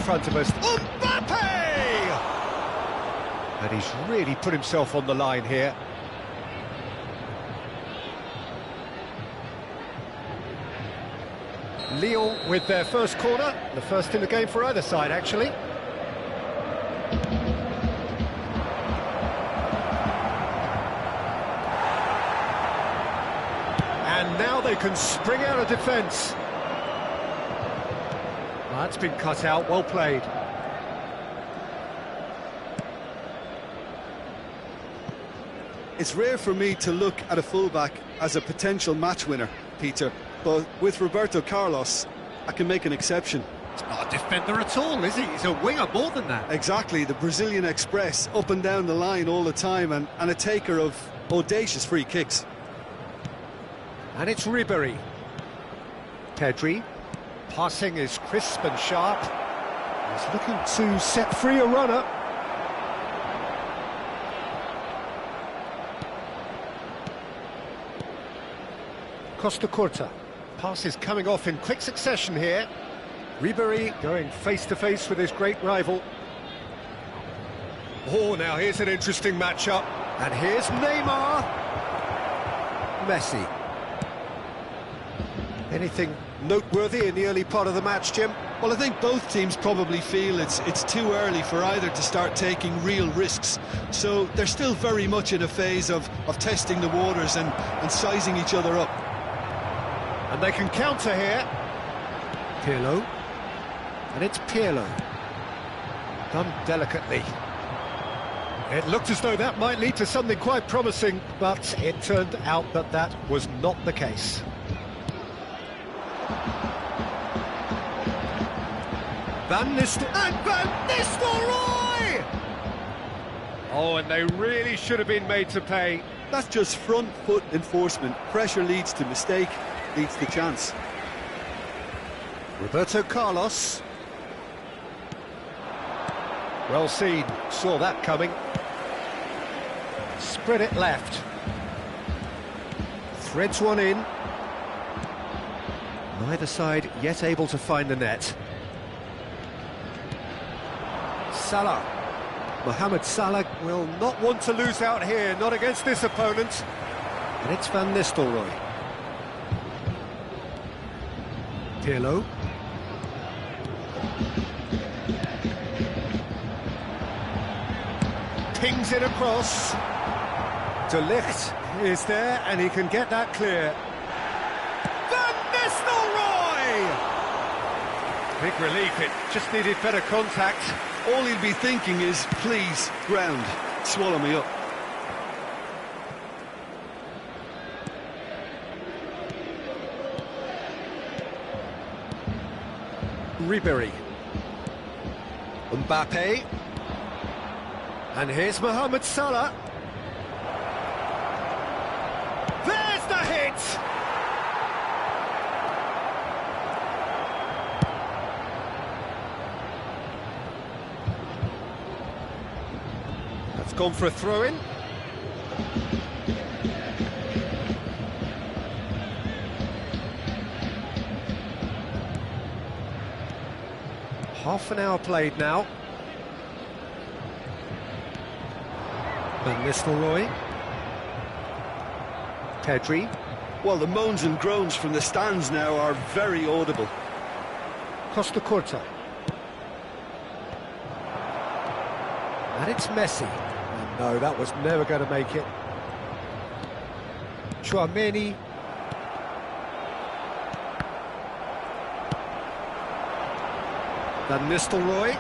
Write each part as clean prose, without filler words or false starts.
front of us. Mbappe! And he's really put himself on the line here. Lyon with their first corner, the first in the game for either side, actually. And now they can spring out of defence. Well, that's been cut out, well played. It's rare for me to look at a fullback as a potential match winner, Peter, but with Roberto Carlos, I can make an exception. He's not a defender at all, is he? He's a winger more than that. Exactly, the Brazilian Express, up and down the line all the time, and a taker of audacious free kicks. And it's Ribery. Pedri. Passing is crisp and sharp. He's looking to set free a runner. Costa Curta. Pass is coming off in quick succession here. Ribery going face-to-face with his great rival. Oh, now here's an interesting matchup. And here's Neymar. Messi. Anything noteworthy in the early part of the match, Jim? Well, I think both teams probably feel it's too early for either to start taking real risks. So they're still very much in a phase of testing the waters and sizing each other up. And they can counter here. Pirlo. And it's Pirlo. Done delicately. It looked as though that might lead to something quite promising, but it turned out that that was not the case. Van Nistelrooy! Oh, and they really should have been made to pay. That's just front foot enforcement. Pressure leads to mistake, leads to chance. Roberto Carlos. Well seen, saw that coming. Spread it left. Threads one in. Neither side yet able to find the net. Salah. Mohamed Salah will not want to lose out here, not against this opponent. And it's Van Nistelrooy. Pirlo. Pings it across. De Ligt is there, and he can get that clear. Van Nistelrooy! Big relief, it just needed better contact. All he'll be thinking is, please, ground, swallow me up. Ribery. Mbappe. And here's Mohamed Salah. There's the hit! That's gone for a throw-in. Half an hour played now. Van Nistelrooy. Pedri. Well, the moans and groans from the stands now are very audible. Costa Curta. And it's Messi. And no, that was never going to make it. Tchouaméni. Van Nistelrooy.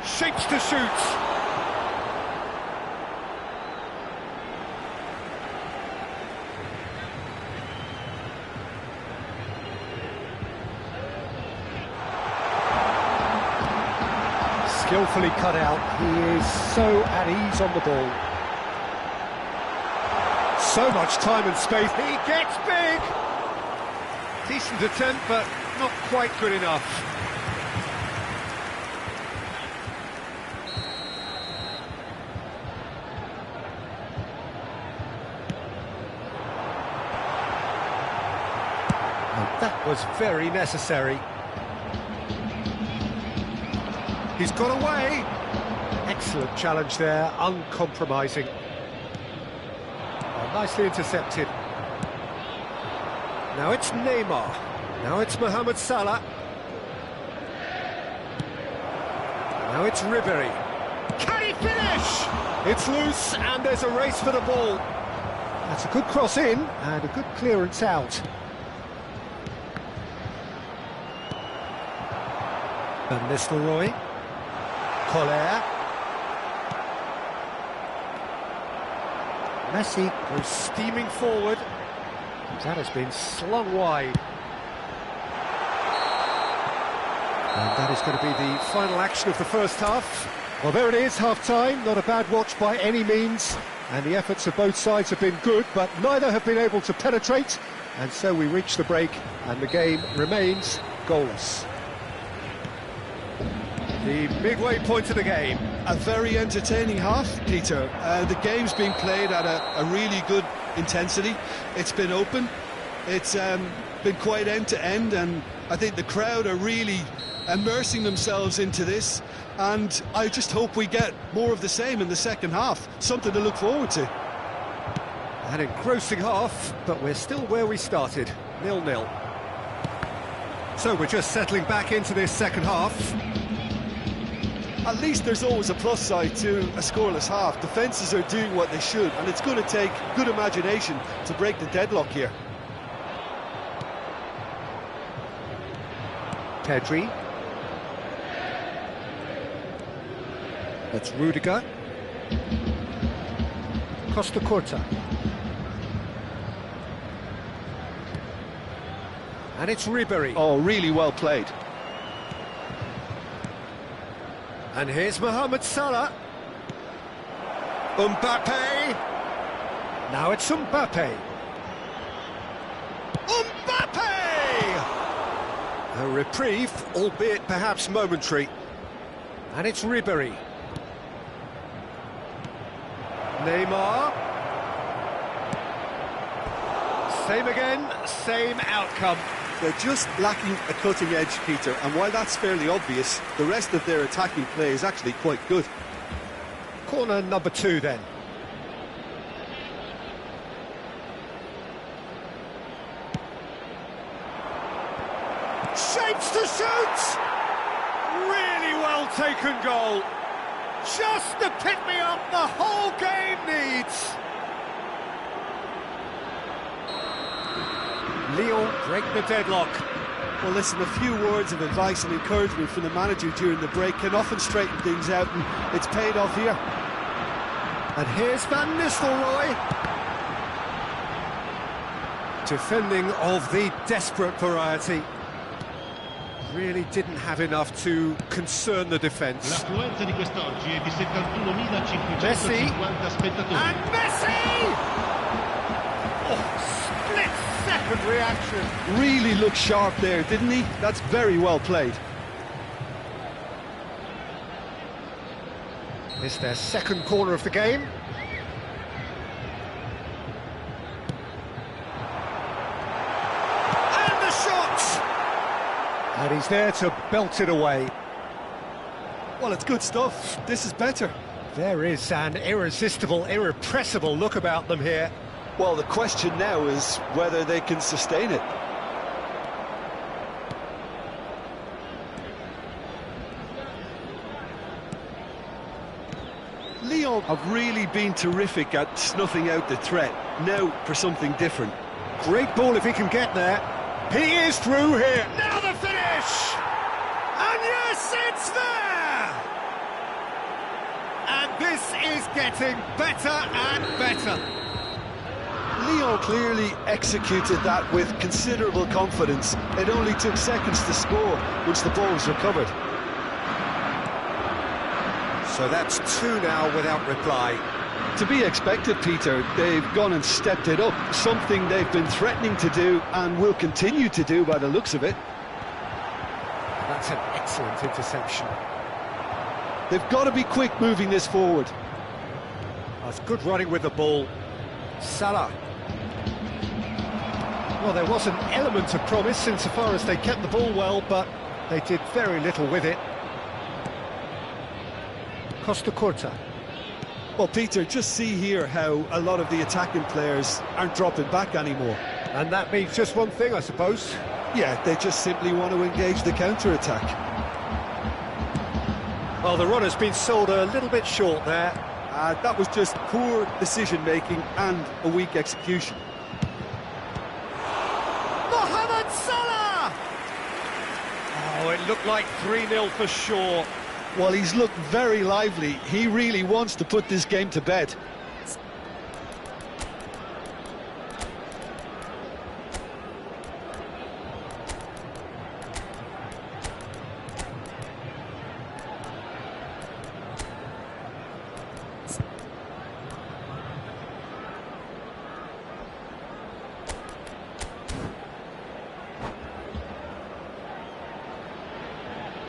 Shapes to shoot. Skillfully cut out. He is so at ease on the ball. So much time and space. He gets big. Decent attempt, but not quite good enough. And that was very necessary. He's got away. Excellent challenge there, uncompromising. Oh, nicely intercepted. Now it's Neymar. Now it's Mohamed Salah. Now it's Ribery. Can he finish? It's loose and there's a race for the ball. That's a good cross in and a good clearance out. Van Nistelrooy. Collier. Messi goes steaming forward. That has been slung wide. And that is going to be the final action of the first half. Well, there it is, half-time. Not a bad watch by any means. And the efforts of both sides have been good, but neither have been able to penetrate. And so we reach the break, and the game remains goalless. The midway point of the game. A very entertaining half, Peter. The game's been played at a really good intensity. It's been open. It's been quite end-to-end, and I think the crowd are really immersing themselves into this. And I just hope we get more of the same in the second half. Something to look forward to. An engrossing half, but we're still where we started, 0-0. So we're just settling back into this second half. At least there's always a plus side to a scoreless half. Defences are doing what they should, and it's going to take good imagination to break the deadlock here. Pedri. That's Rudiger. Costa Curta. And it's Ribery. Oh, really well played. And here's Mohamed Salah. Mbappe. Now it's Mbappe. Mbappe! A reprieve, albeit perhaps momentary. And it's Ribery. Neymar. Same again, same outcome. They're just lacking a cutting edge, Peter, and while that's fairly obvious, the rest of their attacking play is actually quite good. Corner number 2 then. Shapes to shoot! Really well taken goal. Just the pick-me-up the whole game needs. Lyon break the deadlock. Well, listen, a few words of advice and encouragement from the manager during the break can often straighten things out, and it's paid off here. And here's Van Nistelrooy. Defending of the desperate variety. Really didn't have enough to concern the defence. L'affluenza di quest'oggi è di 71.550 Messi. spettatori. And Messi! Oh, split-second reaction. Really looked sharp there, didn't he? That's very well played. It's their second corner of the game. And the shot! And he's there to belt it away. Well, it's good stuff. This is better. There is an irresistible, irrepressible look about them here. Well, the question now is whether they can sustain it. Lyon have really been terrific at snuffing out the threat. Now for something different. Great ball if he can get there. He is through here. Now the finish! And yes, it's there! And this is getting better and better. Lyon clearly executed that with considerable confidence. It only took seconds to score once the ball was recovered. So that's 2 now without reply. To be expected, Peter. They've gone and stepped it up, something they've been threatening to do and will continue to do by the looks of it. That's an excellent interception. They've got to be quick moving this forward. That's good running with the ball. Salah. Well, there was an element of promise insofar as they kept the ball well, but they did very little with it. Costa Corta. Well, Peter, just see here how a lot of the attacking players aren't dropping back anymore. And that means just one thing, I suppose. Yeah, they just simply want to engage the counter-attack. Well, the run has been sold a little bit short there. That was just poor decision-making and a weak execution. Mohamed Salah! Oh, it looked like 3-0 for sure. Well, he's looked very lively. He really wants to put this game to bed.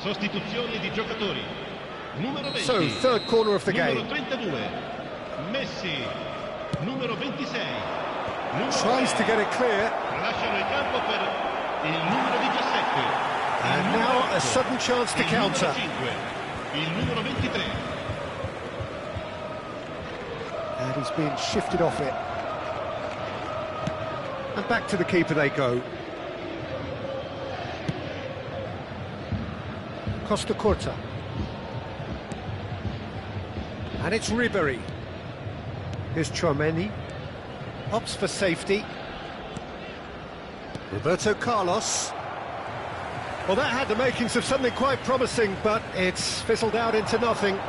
Sostituzioni di giocatori. Numero 20. So, third corner of the Numero game. 32. Messi. Numero 26. Tries to get it clear. Lasciano il campo per il numero 17. And now a sudden chance to counter. Il numero 23. And he's been shifted off it. And back to the keeper they go. Costa Corta. And it's Ribery. Here's Chouameni. Opts for safety. Roberto Carlos. Well, that had the makings of something quite promising, but it's fizzled out into nothing.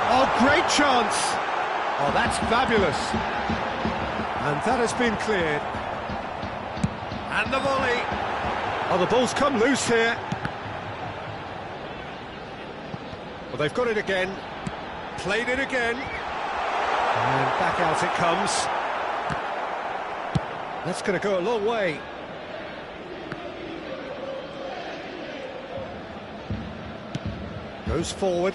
Oh, great chance! Oh, that's fabulous. And that has been cleared. And the volley. Oh, the ball's come loose here. Well, they've got it again. Played it again. And back out it comes. That's going to go a long way. Goes forward.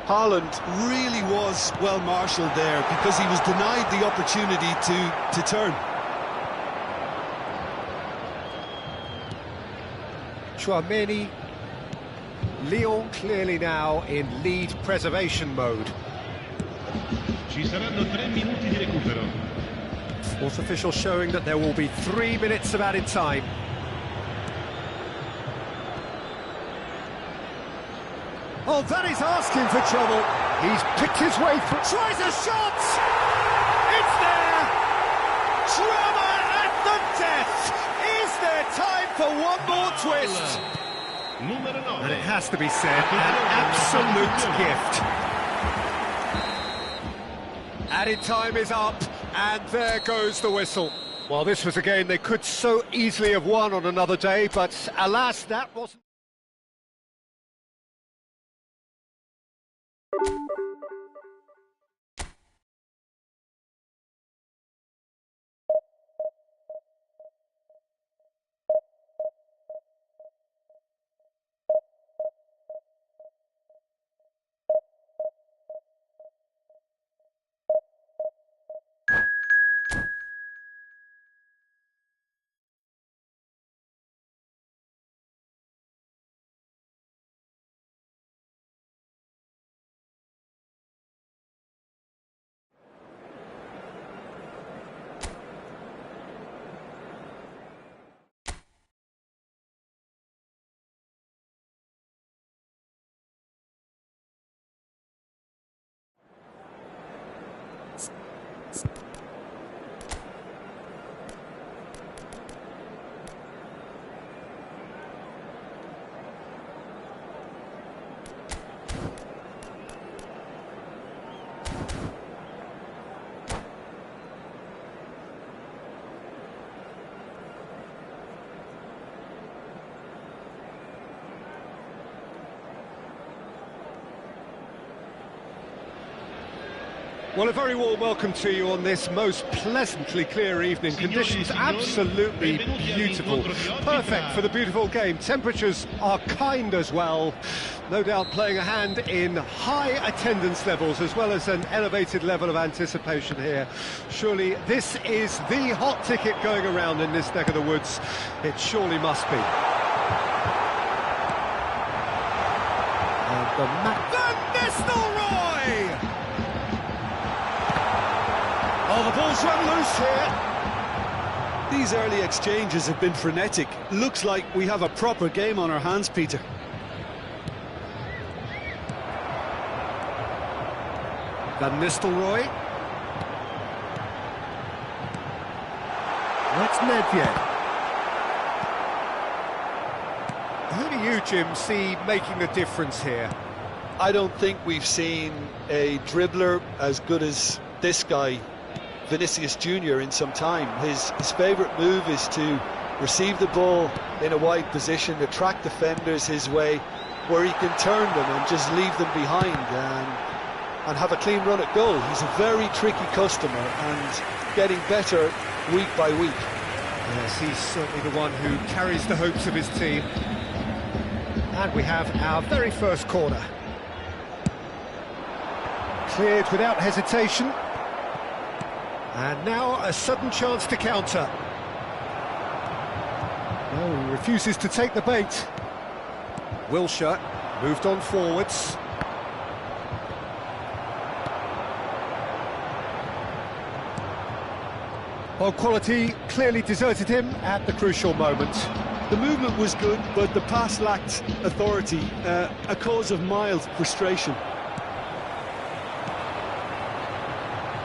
Haaland really was well marshalled there because he was denied the opportunity to turn. Chouameni. Lyon clearly now in lead preservation mode. Ci saranno 3 minuti di recupero. Fourth official showing that there will be 3 minutes of added time. Oh, that is asking for trouble. He's picked his way through. Tries a shot! It's there! Drama at the death! Is there time for one more twist? Numero 9. And it has to be said, an absolute gift. Added time is up, and there goes the whistle. Well, this was a game they could so easily have won on another day, but alas, that wasn't... Well, a very warm welcome to you on this most pleasantly clear evening. Conditions absolutely beautiful. Perfect for the beautiful game. Temperatures are kind as well. No doubt playing a hand in high attendance levels as well as an elevated level of anticipation here. Surely this is the hot ticket going around in this neck of the woods. It surely must be. And the Van Nistelrooy! Oh, the ball's run loose here. These early exchanges have been frenetic. Looks like we have a proper game on our hands, Peter. Van Nistelrooy. That's Nedved. Who do you, Jim, see making a difference here? I don't think we've seen a dribbler as good as this guy, Vinicius Junior, in some time. His favourite move is to receive the ball in a wide position, attract defenders his way, where he can turn them and just leave them behind and have a clean run at goal. He's a very tricky customer and getting better week by week. Yes, he's certainly the one who carries the hopes of his team. And we have our very first corner. Cleared without hesitation. And now a sudden chance to counter. No, he refuses to take the bait. Wilshere moved on forwards. Well, quality clearly deserted him at the crucial moment. The movement was good, but the pass lacked authority, a cause of mild frustration.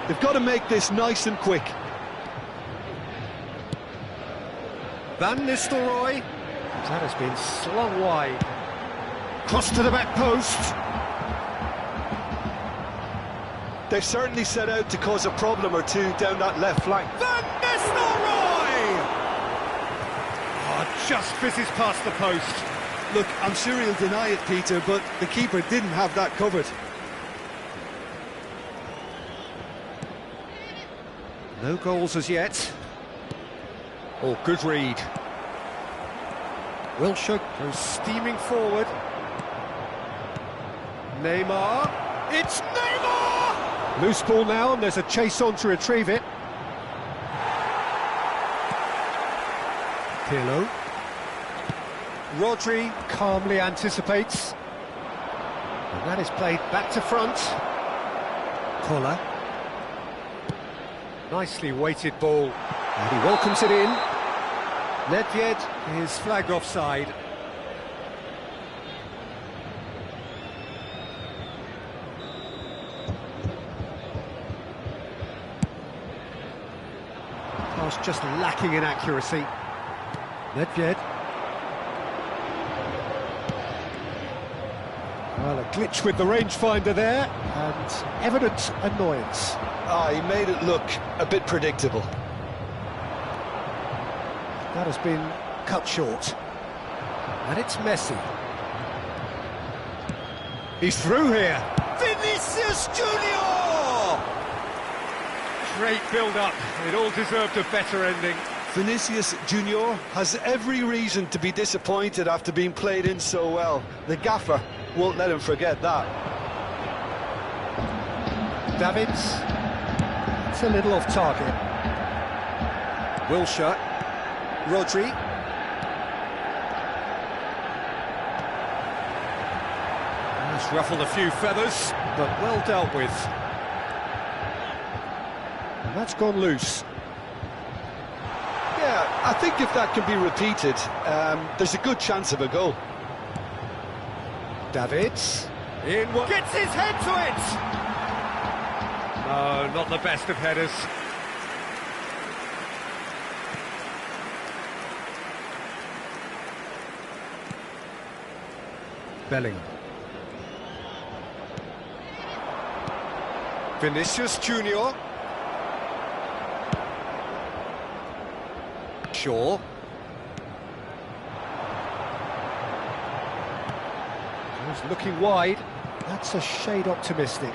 They've got to make this nice and quick. Van Nistelrooy. That has been slung wide. Cross to the back post. They've certainly set out to cause a problem or two down that left flank. Van Nistelrooy! Oh, just fizzes past the post. Look, I'm sure he'll deny it, Peter, but the keeper didn't have that covered. No goals as yet. Oh, good read. Wilshere goes steaming forward. Neymar. It's Neymar! Loose ball now, and there's a chase on to retrieve it. Pirlo. Rodri calmly anticipates. And that is played back to front. Koller. Nicely weighted ball. And he welcomes it in. Nedved is flagged offside. Pass just lacking in accuracy. Nedved. Well, a glitch with the rangefinder there, and evident annoyance. He made it look a bit predictable. That has been cut short. And it's Messi. He's through here. Vinicius Junior! Great build-up. It all deserved a better ending. Vinicius Junior has every reason to be disappointed after being played in so well. The gaffer won't let him forget that. Davids. It's a little off target. Wilshere. Rodri. That's ruffled a few feathers, but well dealt with. And that's gone loose. Yeah, I think if that can be repeated, there's a good chance of a goal. Davids. In one. Gets his head to it! No, not the best of headers. Bellingham. Vinicius Junior. Shaw. He's looking wide. That's a shade optimistic.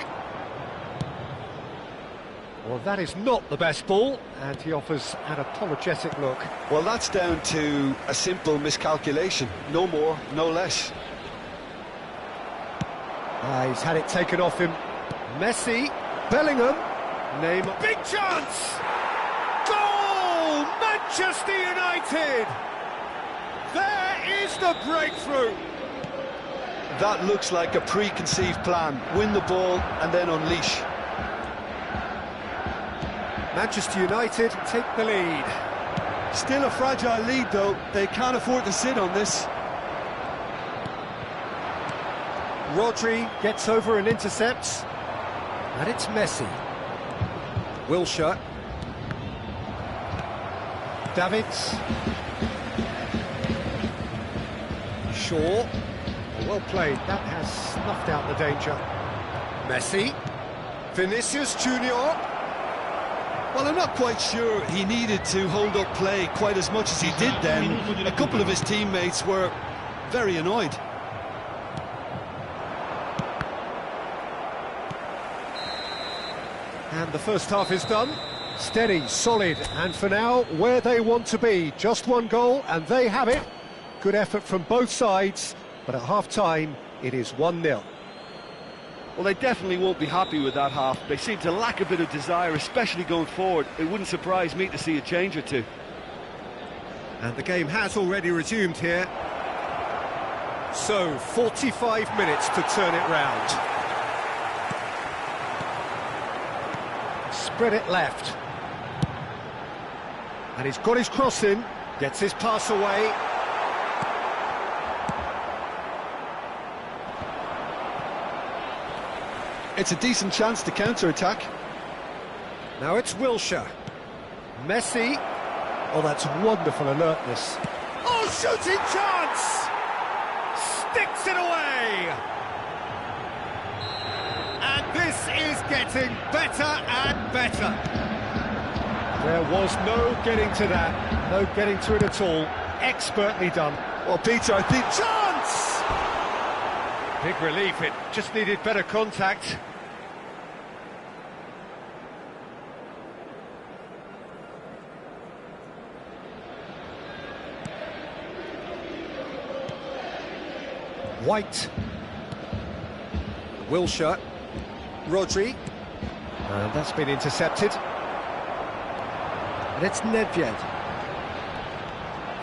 Well, that is not the best ball, and he offers an apologetic look. Well, that's down to a simple miscalculation. No more, no less. He's had it taken off him. Messi, Bellingham, Neymar. Big chance! Goal! Manchester United! There is the breakthrough! That looks like a preconceived plan. Win the ball and then unleash. Manchester United take the lead. Still a fragile lead, though. They can't afford to sit on this. Rodri gets over and intercepts. And it's Messi. Wilshere. Davids. Shaw. Well played. That has snuffed out the danger. Messi. Vinicius Junior. Well, I'm not quite sure he needed to hold up play quite as much as he did then. A couple of his teammates were very annoyed. And the first half is done. Steady, solid, and for now, where they want to be. Just one goal, and they have it. Good effort from both sides, but at half-time, it is 1-0. Well, they definitely won't be happy with that half. They seem to lack a bit of desire, especially going forward. It wouldn't surprise me to see a change or two. And the game has already resumed here. So, 45 minutes to turn it round. Spread it left. And he's got his cross in, gets his pass away. It's a decent chance to counter-attack. Now it's Wilshere. Messi. Oh, that's wonderful alertness. Oh, shooting chance! Sticks it away! And this is getting better and better. There was no getting to that. No getting to it at all. Expertly done. Well, Peter, I think... Chance! Big relief, it just needed better contact. White. Wilshere. Rodri. And that's been intercepted. And it's Nedved.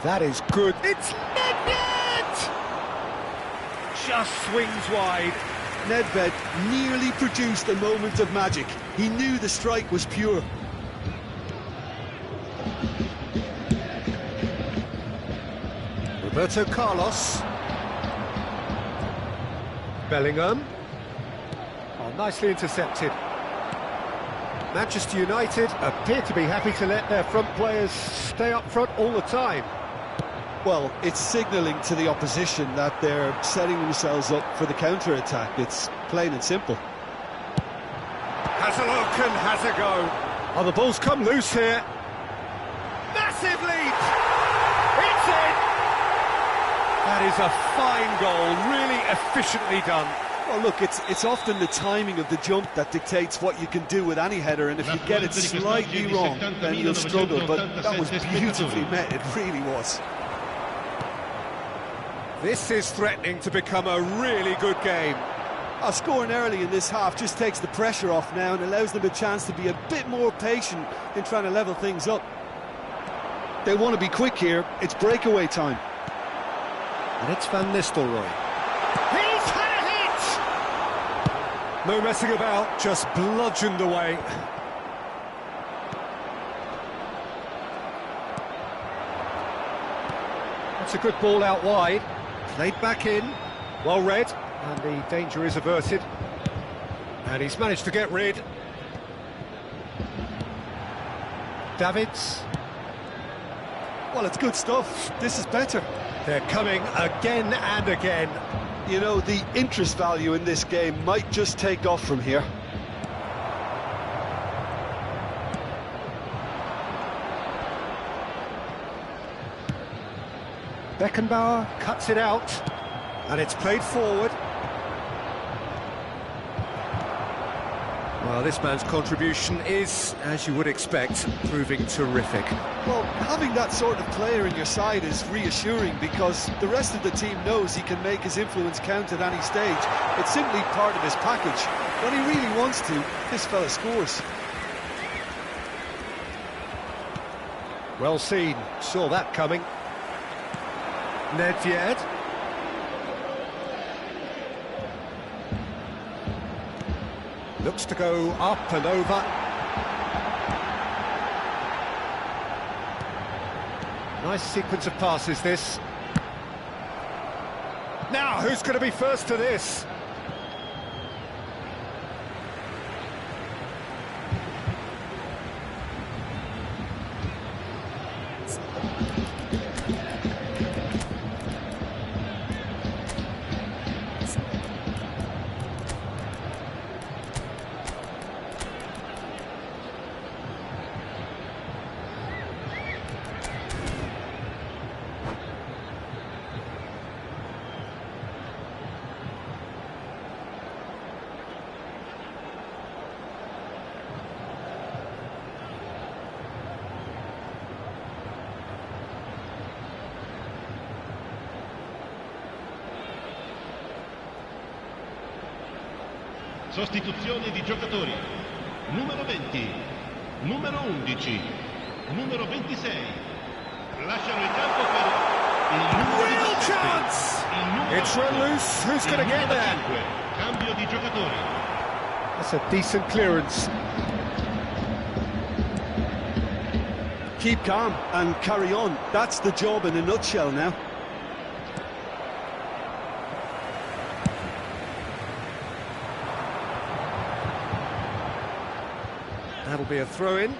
That is good. It's Nedved! Just swings wide. Nedved nearly produced a moment of magic. He knew the strike was pure. Roberto Carlos. Bellingham. Oh, nicely intercepted. Manchester United appear to be happy to let their front players stay up front all the time. Well, it's signalling to the opposition that they're setting themselves up for the counter-attack. It's plain and simple. Has a look and has a go. Oh, the ball's come loose here. Massive lead! It's in! That is a fine goal, really efficiently done. Well, look, it's often the timing of the jump that dictates what you can do with any header, and if you get it slightly wrong, then you'll struggle, but that was beautifully met, it really was. This is threatening to become a really good game. Scoring early in this half just takes the pressure off now and allows them a chance to be a bit more patient in trying to level things up. They want to be quick here, it's breakaway time. And it's Van Nistelrooy. He's had a hit! No messing about, just bludgeoned away. That's a good ball out wide. Played back in, well read, and the danger is averted. And he's managed to get rid. Davids. Well, it's good stuff. This is better. They're coming again and again. You know, the interest value in this game might just take off from here. Beckenbauer cuts it out, and it's played forward. Well, this man's contribution is, as you would expect, proving terrific. Well, having that sort of player in your side is reassuring because the rest of the team knows he can make his influence count at any stage. It's simply part of his package. When he really wants to, this fella scores. Well seen, saw that coming. Nedved. Looks to go up and over. Nice sequence of passes, this. Now, who's going to be first to this? Sostituzione di giocatori. Numero 20, numero 11, numero 26. Lasciano il campo per il numero Real 17. chance! Il numero It's run 8, loose. Who's going to il get numero there? 5. Cambio di giocatori. That's a decent clearance. Keep calm and carry on. That's the job in a nutshell now. That'll be a throw-in.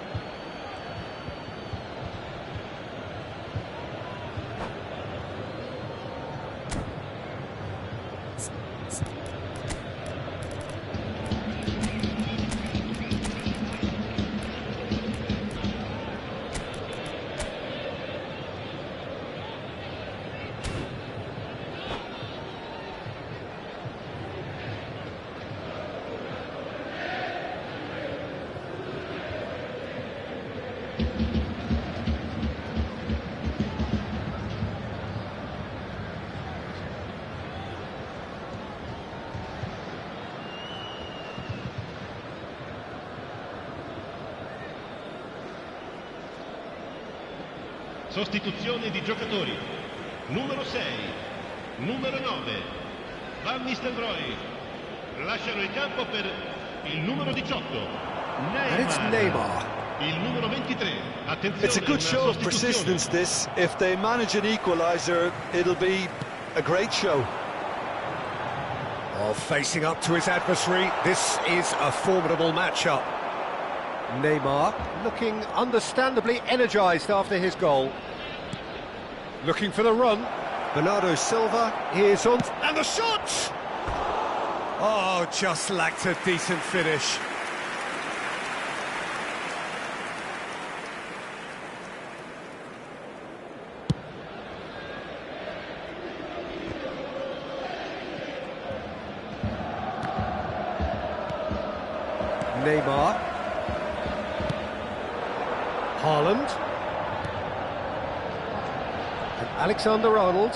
Sostituzione di giocatori. Numero 6, numero 9. Van Nistelrooy. Lasciano il campo per il numero 18. And it's Neymar. Il numero 23. Attenzione, It's a good show of persistence, this. If they manage an equaliser, it'll be a great show. Oh, facing up to his adversary, this is a formidable matchup. Neymar looking understandably energised after his goal. Looking for the run. Bernardo Silva is on, and the shot! Oh, just lacked a decent finish. Neymar. Haaland. And Alexander-Arnold.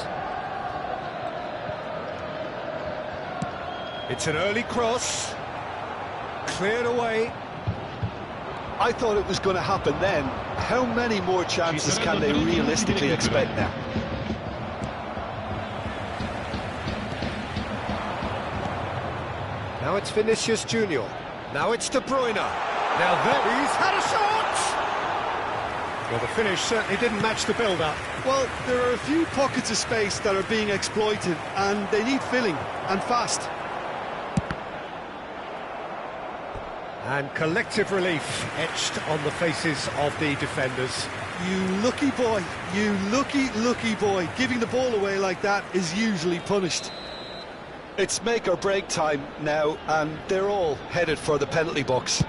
It's an early cross. Cleared away. I thought it was going to happen then. How many more chances can they realistically expect now? Now it's Vinicius Junior. Now it's De Bruyne. Now there he's had a shot! Well, the finish certainly didn't match the build-up. Well, there are a few pockets of space that are being exploited, and they need filling, and fast. And collective relief etched on the faces of the defenders. You lucky boy, you lucky boy. Giving the ball away like that is usually punished. It's make or break time now, and they're all headed for the penalty box.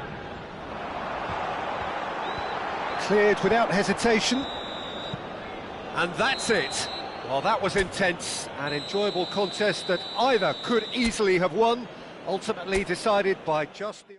Cleared without hesitation. And that's it. Well, that was intense, an enjoyable contest that either could easily have won, ultimately decided by just the...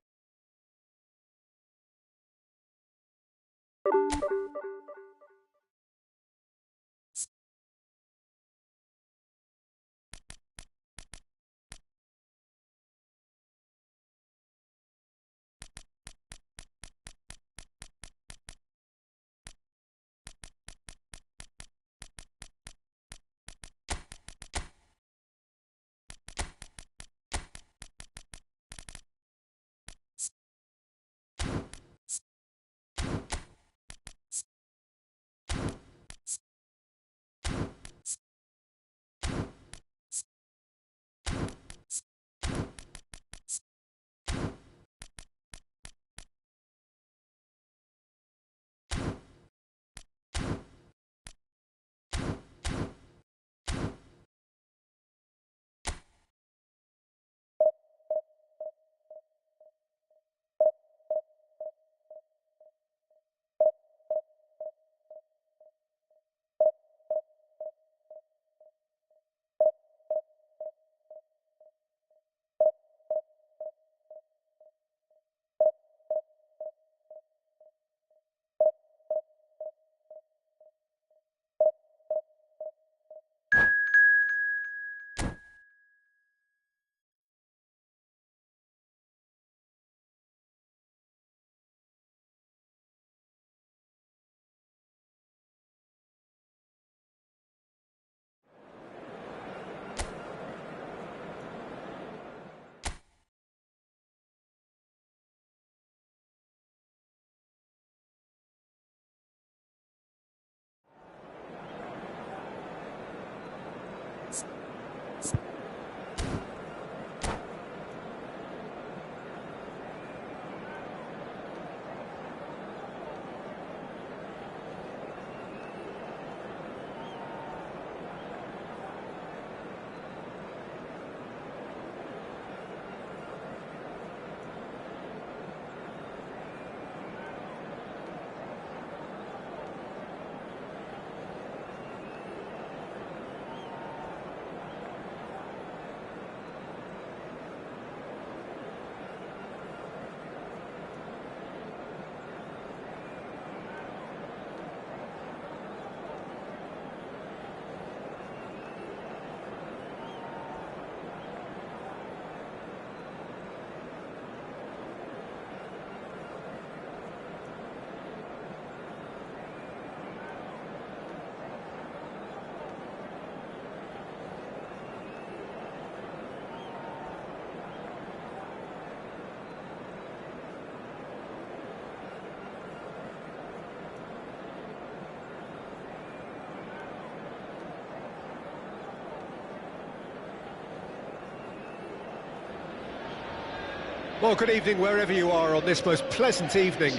Well, good evening wherever you are on this most pleasant evening.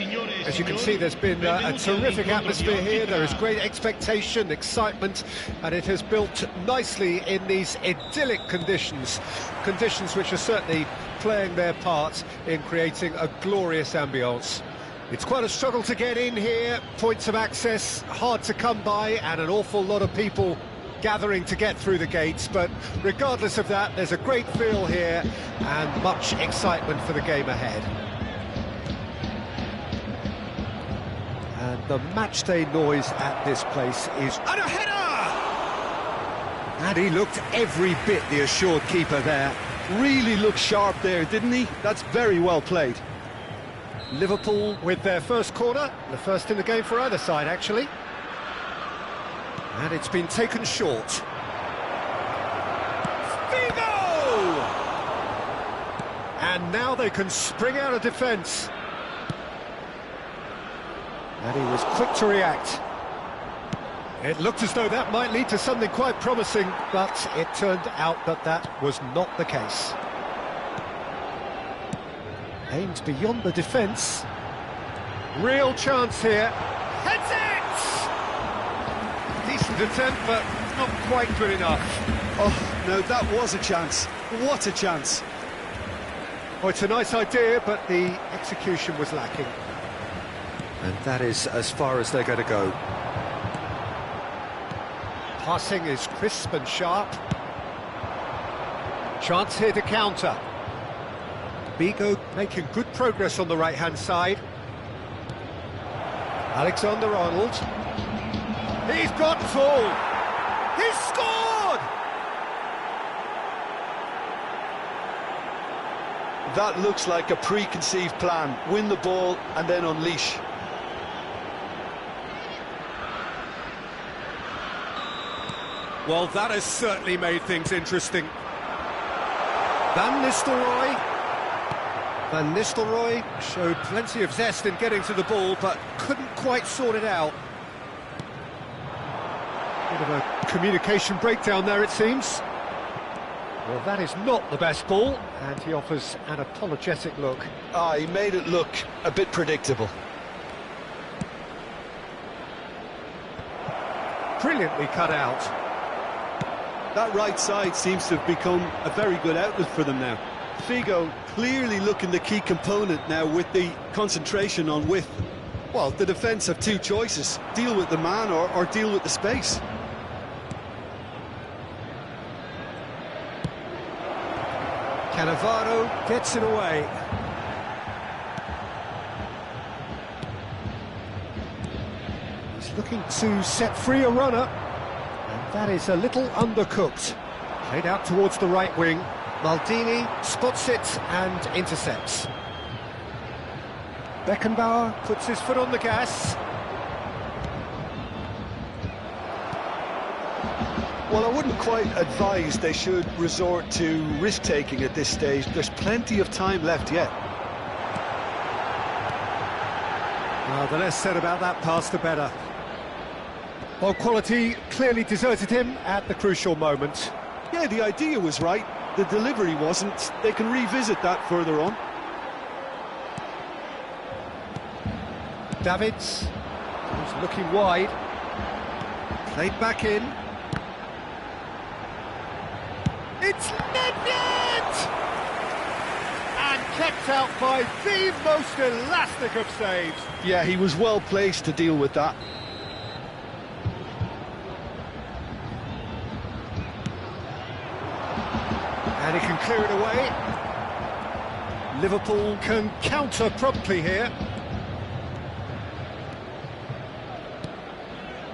As you can see, there's been a terrific atmosphere here. There is great expectation, excitement, and it has built nicely in these idyllic conditions. Conditions which are certainly playing their part in creating a glorious ambience. It's quite a struggle to get in here, points of access hard to come by, and an awful lot of people gathering to get through the gates, but regardless of that, there's a great feel here and much excitement for the game ahead. And the matchday noise at this place is... And a header! And he looked every bit the assured keeper there. Really looked sharp there, didn't he? That's very well played. Liverpool with their first corner, the first in the game for either side, actually. And it's been taken short. Figo! And now they can spring out of defence. And he was quick to react. It looked as though that might lead to something quite promising, but it turned out that that was not the case. Aimed beyond the defence. Real chance here. Heads it! Decent attempt, but not quite good enough. Oh, no, that was a chance. What a chance. Oh, it's a nice idea, but the execution was lacking. And that is as far as they're going to go. Passing is crisp and sharp. Chance here to counter. Figo making good progress on the right-hand side. Alexander-Arnold. He's got full. He's scored! That looks like a preconceived plan. Win the ball and then unleash. Well, that has certainly made things interesting. Van Nistelrooy showed plenty of zest in getting to the ball, but couldn't quite sort it out. Bit of a communication breakdown there, it seems. Well, that is not the best ball, and he offers an apologetic look. He made it look a bit predictable. Brilliantly cut out. That right side seems to have become a very good outlet for them now. Figo clearly looking the key component now with the concentration on width. Well, the defence have two choices: deal with the man or deal with the space. Cannavaro gets it away. He's looking to set free a runner, and that is a little undercooked. Played out towards the right wing. Maldini spots it and intercepts. Beckenbauer puts his foot on the gas. Well, I wouldn't quite advise they should resort to risk-taking at this stage. There's plenty of time left yet. Well, the less said about that pass, the better. Well, quality clearly deserted him at the crucial moment. Yeah, the idea was right. The delivery wasn't. They can revisit that further on. Davids, who's looking wide. Played back in. It's Nedved! And kept out by the most elastic of saves. Yeah, he was well placed to deal with that. And he can clear it away. Liverpool can counter promptly here.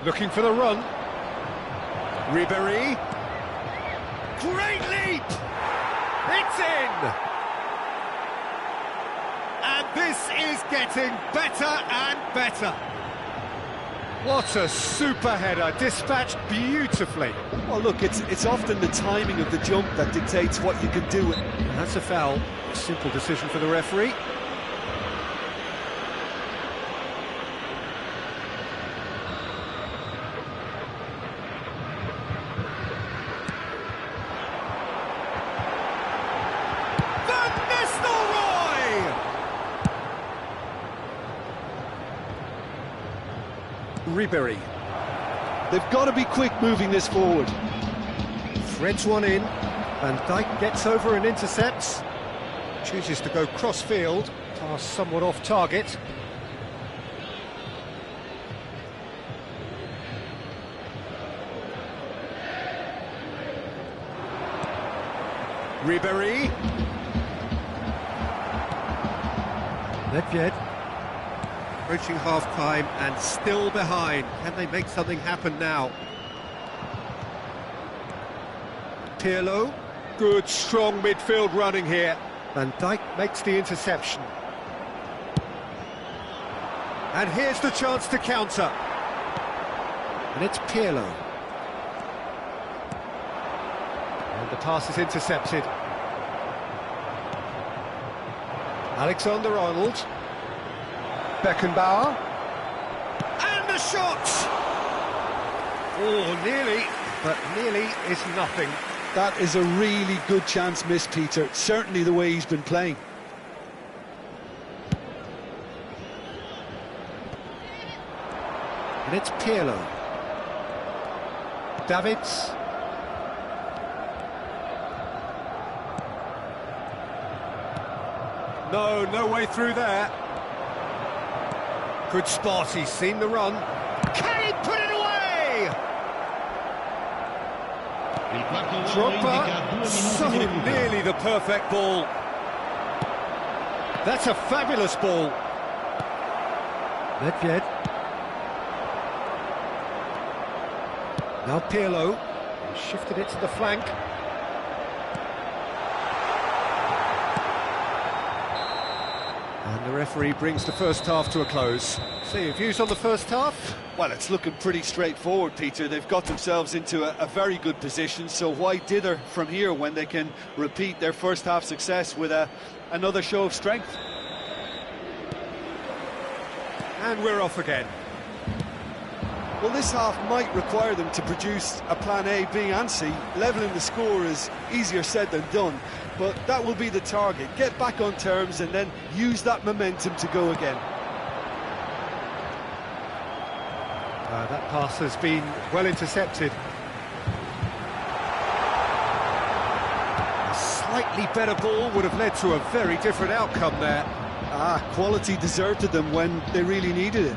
Looking for the run. Ribéry. Great leap! It's in! And this is getting better and better. What a super header, dispatched beautifully. Well, look, it's often the timing of the jump that dictates what you can do. That's a foul. A simple decision for the referee. Van Nistelrooy! Ribery. They've got to be quick moving this forward. Threads one in. Van Dijk gets over and intercepts. Chooses to go cross-field. Pass somewhat off target. Ribery. Nedved. Approaching half-time and still behind. Can they make something happen now? Pirlo. Good, strong midfield running here. Van Dijk makes the interception. And here's the chance to counter. And it's Pirlo. And the pass is intercepted. Alexander-Arnold. Beckenbauer. And the shot! Oh, nearly, but nearly is nothing. That is a really good chance missed, Peter. Certainly the way he's been playing. And it's Pirlo. Davids. No way through there. Good spot, he's seen the run. Can he put it away? Drogba, so nearly the perfect ball. That's a fabulous ball. Nedved. Now Pirlo, shifted it to the flank. And the referee brings the first half to a close. So your views on the first half? Well, it's looking pretty straightforward, Peter. They've got themselves into a very good position, so why dither from here when they can repeat their first half success with another show of strength? And we're off again. Well, this half might require them to produce a plan A, B and C. Levelling the score is easier said than done, but that will be the target. Get back on terms and then use that momentum to go again. That pass has been well intercepted. A slightly better ball would have led to a very different outcome there. Quality deserted them when they really needed it.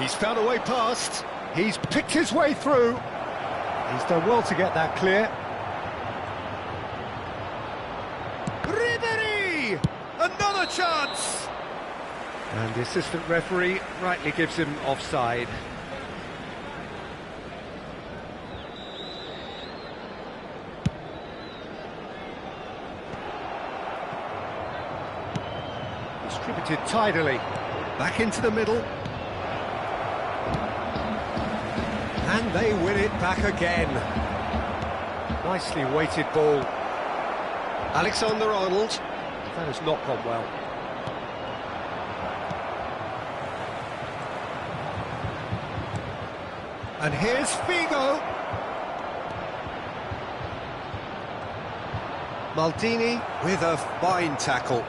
He's found a way past. He's picked his way through. He's done well to get that clear. Ribery! Another chance! And the assistant referee rightly gives him offside. Distributed tidily. Back into the middle. And they win it back again. Nicely weighted ball. Alexander-Arnold. That has not gone well. And here's Figo. Maldini with a fine tackle.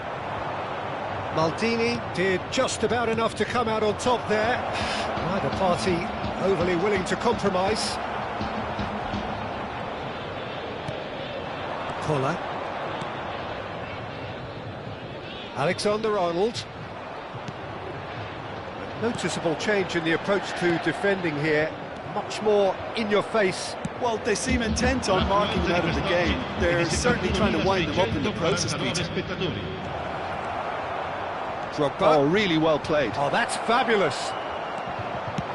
Maldini did just about enough to come out on top there. Neither party overly willing to compromise. Koller. Alexander-Arnold. Noticeable change in the approach to defending here. Much more in your face. Well, they seem intent on marking them out of the game. They're certainly trying to wind them up in the process, Peter. Drogba. Oh, really well played. Oh, that's fabulous.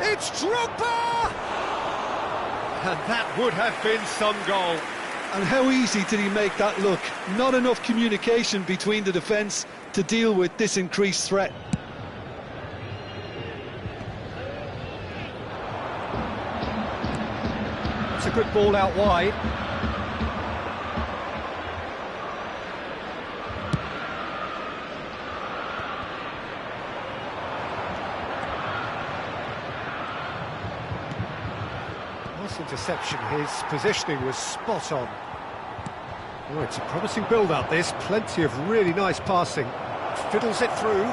It's Drogba! And that would have been some goal. And how easy did he make that look? Not enough communication between the defence to deal with this increased threat. It's a good ball out wide. Nice interception, his positioning was spot on. Oh, it's a promising build-up this, plenty of really nice passing. Fiddles it through.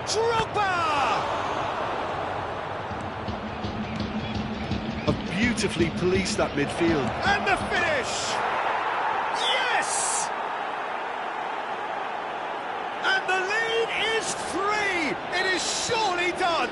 Drogba! Beautifully policed that midfield. And the finish! Yes! And the lead is 3! It is surely done!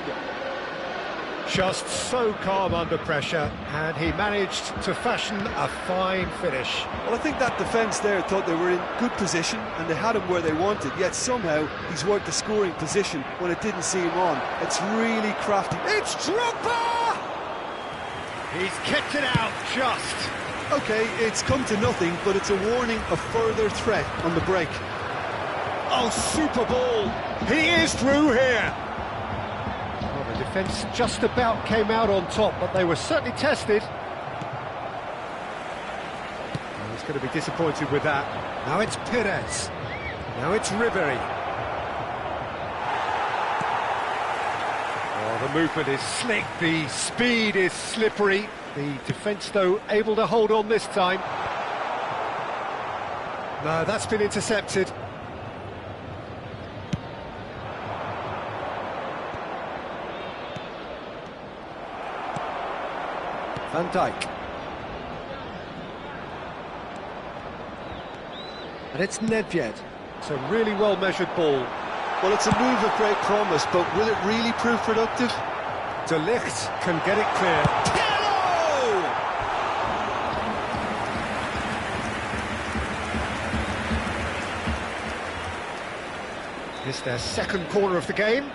Just so calm under pressure, and he managed to fashion a fine finish. Well, I think that defence there thought they were in good position and they had him where they wanted, yet somehow he's worked the scoring position when it didn't see him on. It's really crafty. It's Drogba! He's kicked it out, just. OK, it's come to nothing, but it's a warning of further threat on the break. Oh, super ball! He is through here! Well, the defence just about came out on top, but they were certainly tested. Well, he's going to be disappointed with that. Now it's Perez. Now it's Ribery. Oh, the movement is slick, the speed is slippery. The defence, though, able to hold on this time. No, that's been intercepted. Van Dijk. And it's Nedved. It's a really well-measured ball. Well, it's a move of great promise, but will it really prove productive? De Ligt can get it clear. Pirlo! It's their second corner of the game.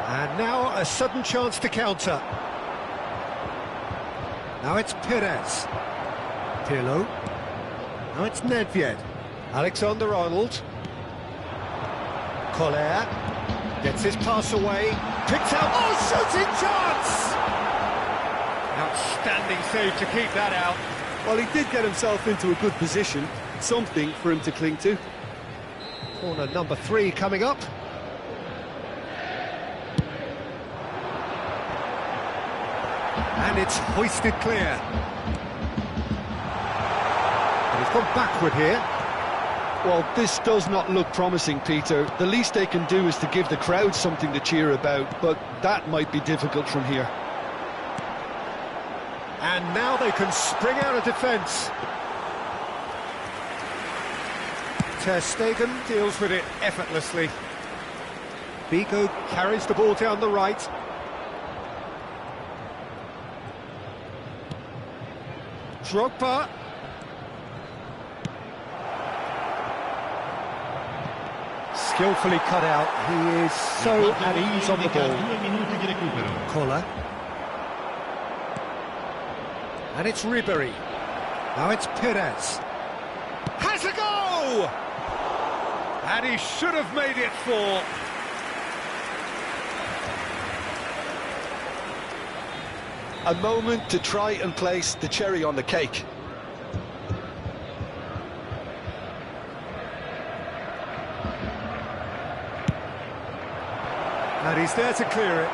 And now a sudden chance to counter. Now it's Perez. Pirlo. Now it's Nedved. Alexander-Arnold. Collier gets his pass away. Picked out. Oh, shooting chance! Outstanding save to keep that out. Well, he did get himself into a good position. Something for him to cling to. Corner number 3 coming up. And it's hoisted clear. And he's gone backward here. Well, this does not look promising, Peter. The least they can do is to give the crowd something to cheer about, but that might be difficult from here. And now they can spring out of defence. Ter Stegen deals with it effortlessly. Vigo carries the ball down the right. Drogba. Skillfully cut out. He is so at ease on the ball. Collar. And it's Ribery. Now it's Perez. Has a go! And he should have made it 4. A moment to try and place the cherry on the cake. And he's there to clear it.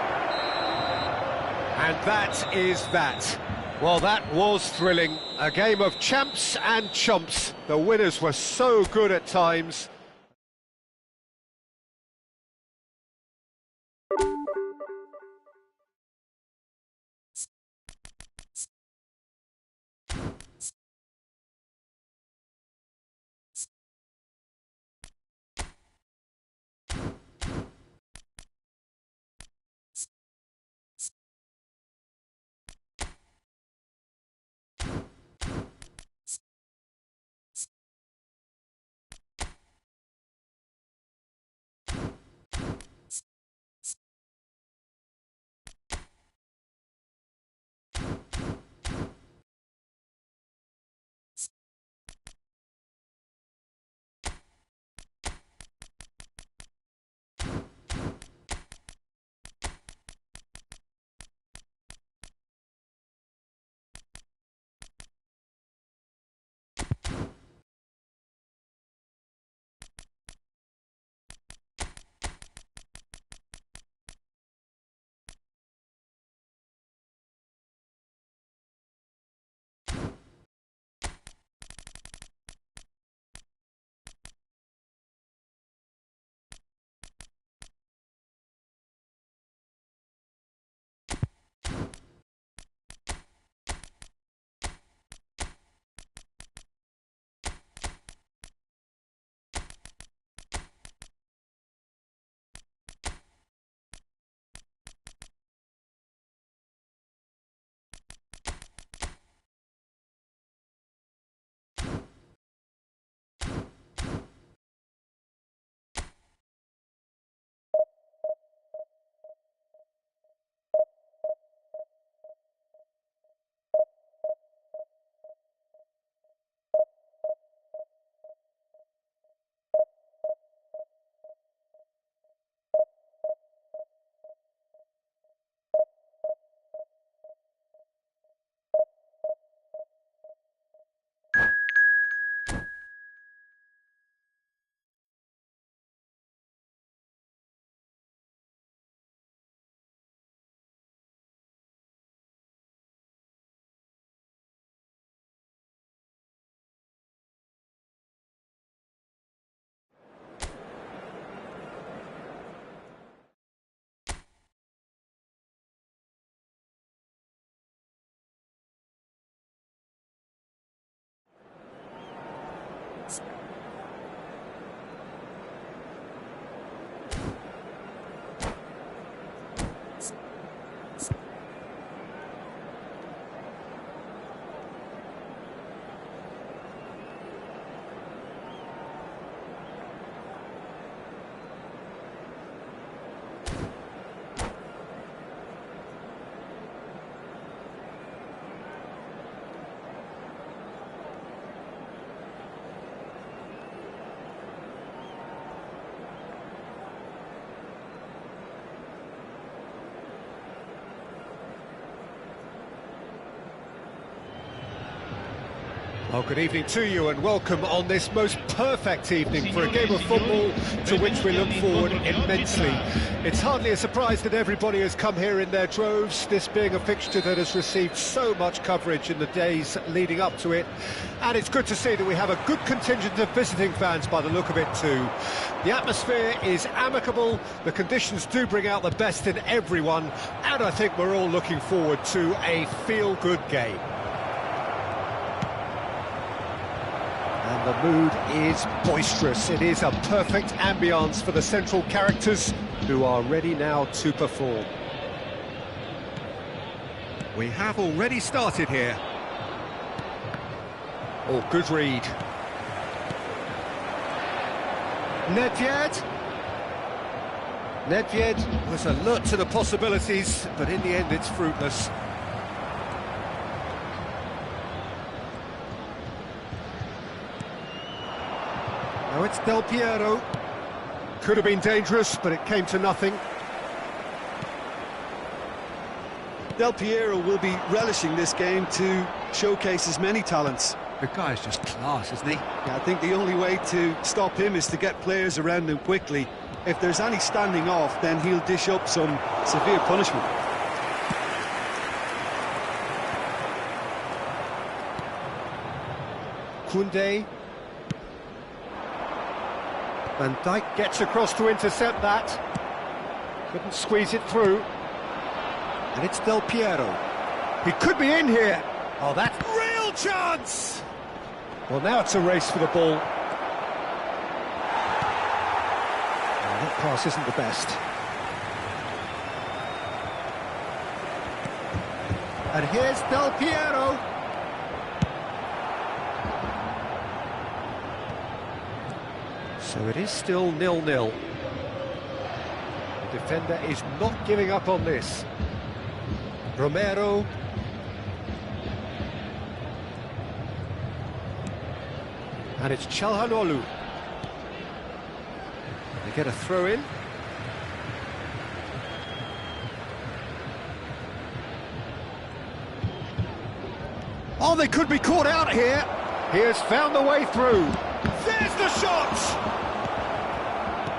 And that is that. Well, that was thrilling. A game of champs and chumps. The winners were so good at times. Well, good evening to you and welcome on this most perfect evening for a game of football to which we look forward immensely. It's hardly a surprise that everybody has come here in their droves, this being a fixture that has received so much coverage in the days leading up to it. And it's good to see that we have a good contingent of visiting fans by the look of it too. The atmosphere is amicable, the conditions do bring out the best in everyone, and I think we're all looking forward to a feel-good game. And the mood is boisterous. It is a perfect ambience for the central characters who are ready now to perform. We have already started here. Oh, good read. Nedved. Nedved was alert to the possibilities, but in the end it's fruitless. Now it's Del Piero. Could have been dangerous, but it came to nothing. Del Piero will be relishing this game to showcase his many talents. The guy's just class, isn't he? Yeah, I think the only way to stop him is to get players around him quickly. If there's any standing off, then he'll dish up some severe punishment. Koundé. Van Dijk gets across to intercept that. Couldn't squeeze it through. And it's Del Piero. He could be in here. Oh, that's real chance! Well, now it's a race for the ball. And that pass isn't the best. And here's Del Piero. So it is still 0-0. The defender is not giving up on this. Romero. And it's Çalhanoğlu. They get a throw in. Oh, they could be caught out here. He has found the way through. There's the shot!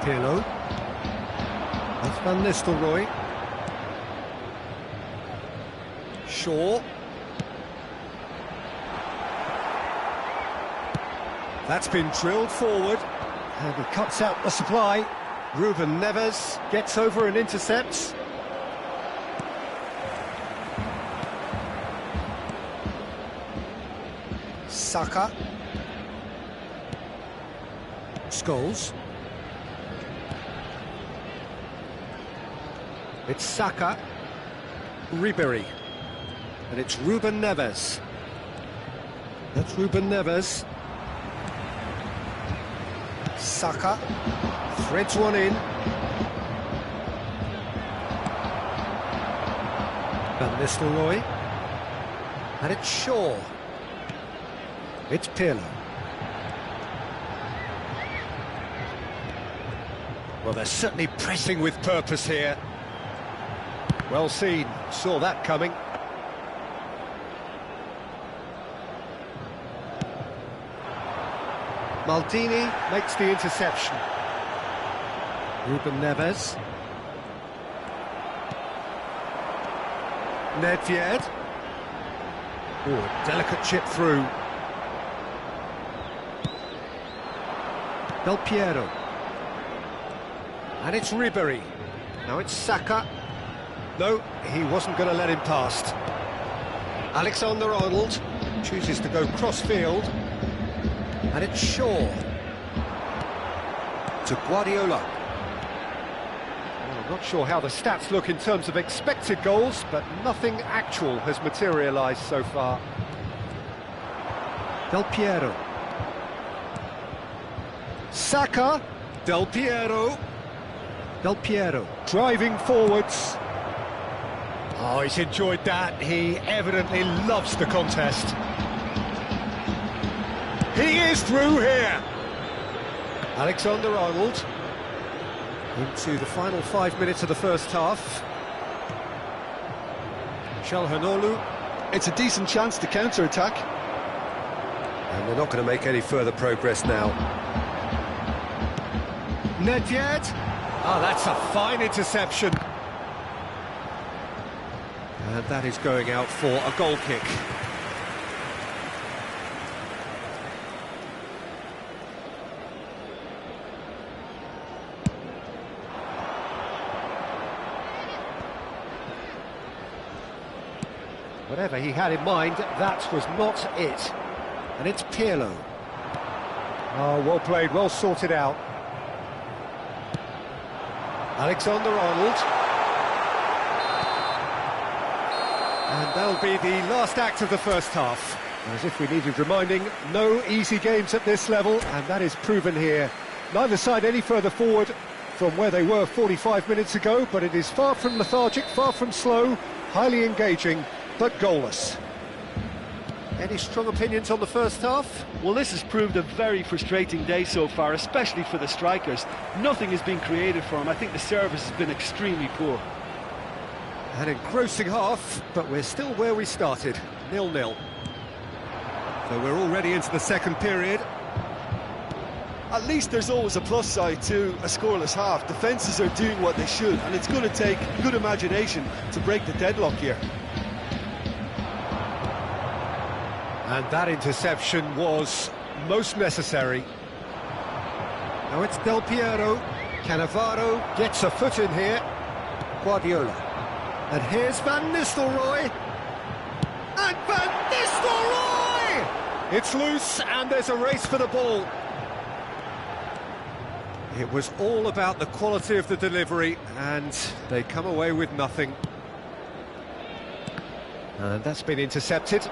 Pirlo. That's Van Nistelrooy. Shaw. That's been drilled forward, and he cuts out the supply. Ruben Neves gets over and intercepts. Saka. Scholes. It's Saka. Ribery. And it's Ruben Neves. That's Ruben Neves. Saka threads one in. Van Nistelrooy. And it's Shaw. It's Pirlo. Well, they're certainly pressing with purpose here. Well seen, saw that coming. Maldini makes the interception. Ruben Neves. Nedved. Oh, delicate chip through. Del Piero. And it's Ribery. Now it's Saka. No, he wasn't going to let him past. Alexander-Arnold chooses to go cross-field. And it's Shaw. To Guardiola. Well, I'm not sure how the stats look in terms of expected goals, but nothing actual has materialised so far. Del Piero. Saka. Del Piero. Del Piero driving forwards. Oh, he's enjoyed that. He evidently loves the contest. He is through here. Alexander-Arnold into the final 5 minutes of the first half. Çalhanoğlu. It's a decent chance to counter-attack. They're not going to make any further progress now. Nedved. Oh, that's a fine interception. And that is going out for a goal kick. Whatever he had in mind, that was not it. And it's Pirlo. Oh, well played, well sorted out. Alexander-Arnold. And that'll be the last act of the first half. As if we needed reminding, no easy games at this level, and that is proven here. Neither side any further forward from where they were 45 minutes ago, but it is far from lethargic, far from slow, highly engaging, but goalless. Any strong opinions on the first half? Well, this has proved a very frustrating day so far, especially for the strikers. Nothing has been created for them. I think the service has been extremely poor. An engrossing half, but we're still where we started, 0-0. So we're already into the second period. At least there's always a plus side to a scoreless half. Defences are doing what they should, and it's going to take good imagination to break the deadlock here. And that interception was most necessary. Now it's Del Piero. Cannavaro gets a foot in here. Guardiola. And here's Van Nistelrooy. And Van Nistelrooy! It's loose, and there's a race for the ball. It was all about the quality of the delivery, and they come away with nothing. And that's been intercepted.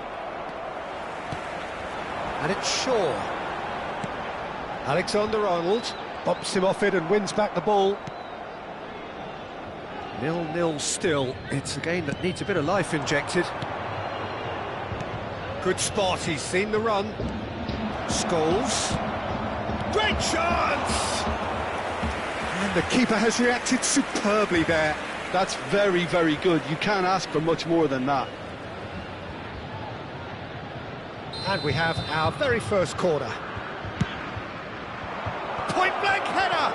And it's Shaw. Alexander-Arnold bumps him off it and wins back the ball. 0-0 still. It's a game that needs a bit of life injected. Good spot, he's seen the run. Scholes. Great chance! And the keeper has reacted superbly there. That's very, very good. You can't ask for much more than that. And we have our very first corner. Point-blank header!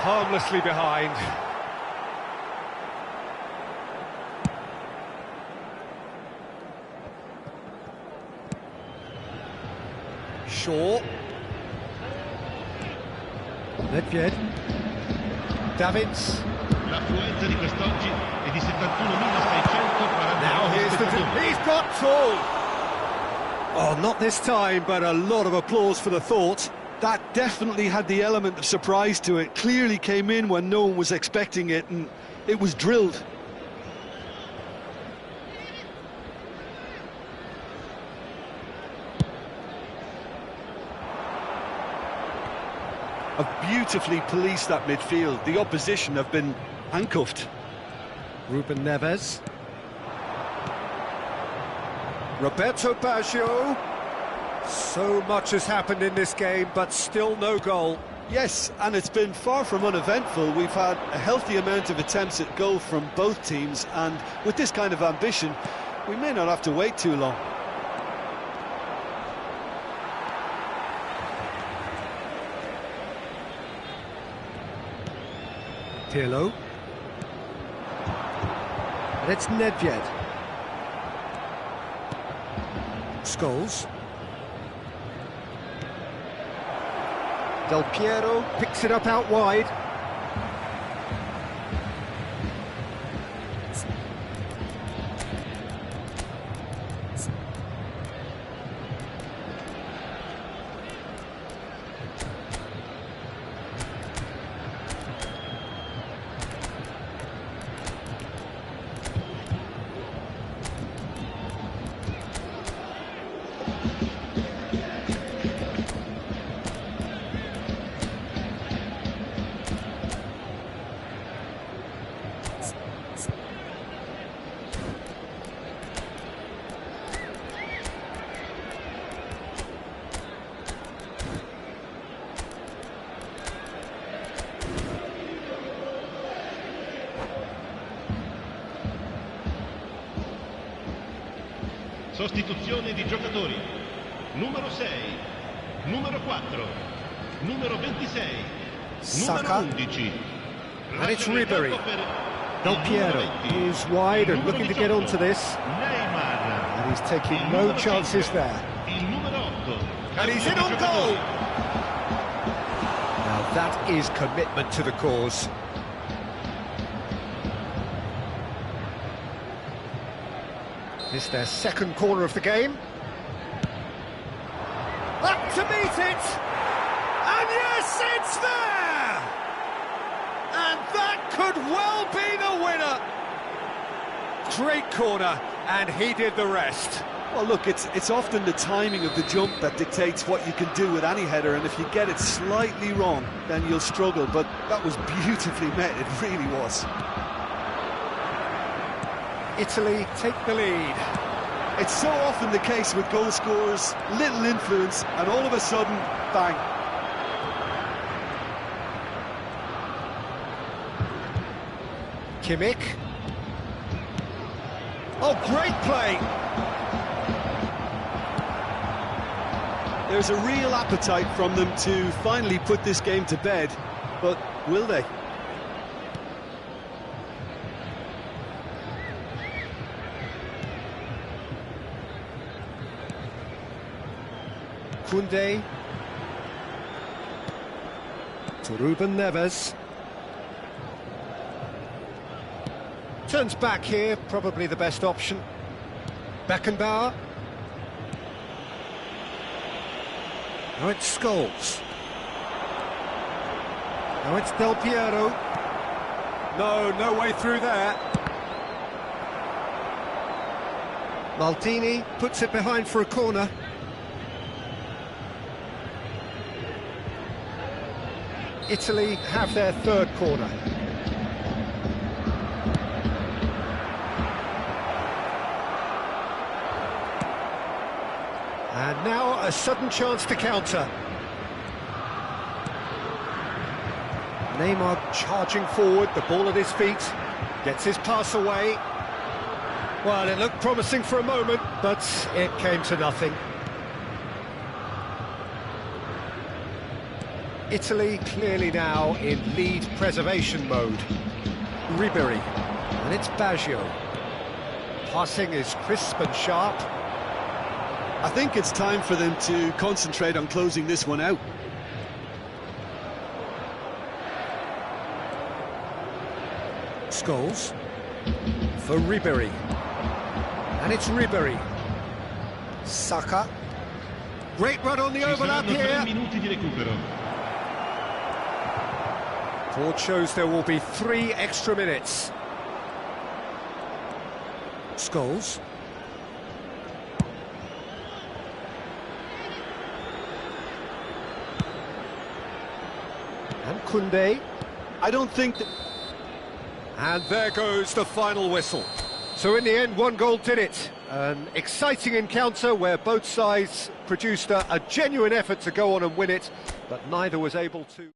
Harmlessly behind. Shaw. Nedved. Davids. L'affluenza di quest'oggi è di 71.640. Now here's the... He's got full! Oh, not this time, but a lot of applause for the thought. That definitely had the element of surprise to it. Clearly came in when no one was expecting it, and it was drilled. Have beautifully policed that midfield. The opposition have been handcuffed. Ruben Neves. Roberto Baggio. So much has happened in this game, but still no goal. Yes, and it's been far from uneventful. We've had a healthy amount of attempts at goal from both teams, and with this kind of ambition, we may not have to wait too long. Pirlo. And it's Nedved. Scholes. Del Piero picks it up out wide. Sostituzione di giocatori. numero 6, numero 4, numero 26, Saka. numero 11. And it's Lasciano il Ribery. campo per Del il Piero numero 20, is wide and il looking to numero get onto 18, this. Neymar. And he's taking Il no numero chances 5, there. il numero 8. And he's in Cambio on di goal. giocatori. Now that is commitment to the cause. This their second corner of the game. Up to meet it! And yes, it's there! And that could well be the winner! Great corner, and he did the rest. Well, look, it's often the timing of the jump that dictates what you can do with any header, and if you get it slightly wrong, then you'll struggle, but that was beautifully met, it really was. Italy take the lead. It's so often the case with goal scorers, little influence, and all of a sudden, bang. Kimmich. Oh, great play! There's a real appetite from them to finally put this game to bed, but will they? Koundé. To Ruben Neves. Turns back here, probably the best option. Beckenbauer. Now it's Scholes. Now it's Del Piero. No way through there. Maldini puts it behind for a corner. Italy have their third corner. And now a sudden chance to counter. Neymar charging forward, the ball at his feet, gets his pass away. Well, it looked promising for a moment, but it came to nothing. Italy clearly now in lead preservation mode. Ribery, and it's Baggio. Passing is crisp and sharp. I think it's time for them to concentrate on closing this one out. Scholes for Ribery, and it's Ribery. Saka. Great run on the Ci overlap saranno 3 here. minuti di recupero. Board shows there will be 3 extra minutes. Scholes. And Koundé. I don't think that... And there goes the final whistle. So in the end, 1 goal did it. An exciting encounter where both sides produced a genuine effort to go on and win it, but neither was able to.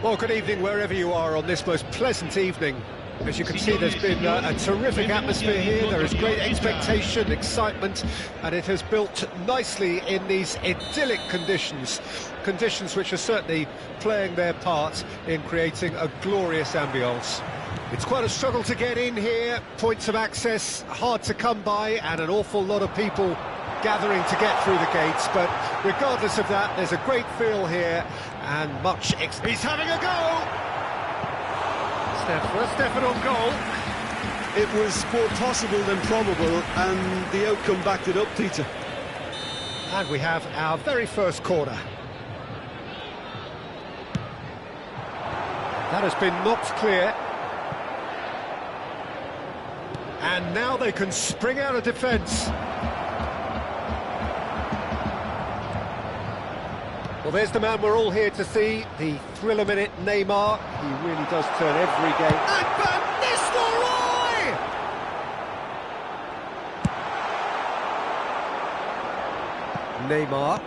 Well, good evening wherever you are on this most pleasant evening. As you can see, there's been a terrific atmosphere here. There is great expectation, excitement, and it has built nicely in these idyllic conditions. Conditions which are certainly playing their part in creating a glorious ambience. It's quite a struggle to get in here, points of access hard to come by, and an awful lot of people gathering to get through the gates, but regardless of that, there's a great feel here, and he's having a go! Stefan on goal. It was more possible than probable, and the outcome backed it up, Peter. And we have our very first corner. That has been knocked clear. And now they can spring out of defence. Well, there's the man we're all here to see, the thriller-minute Neymar. He really does turn every game. And Van Nistelrooy! Neymar.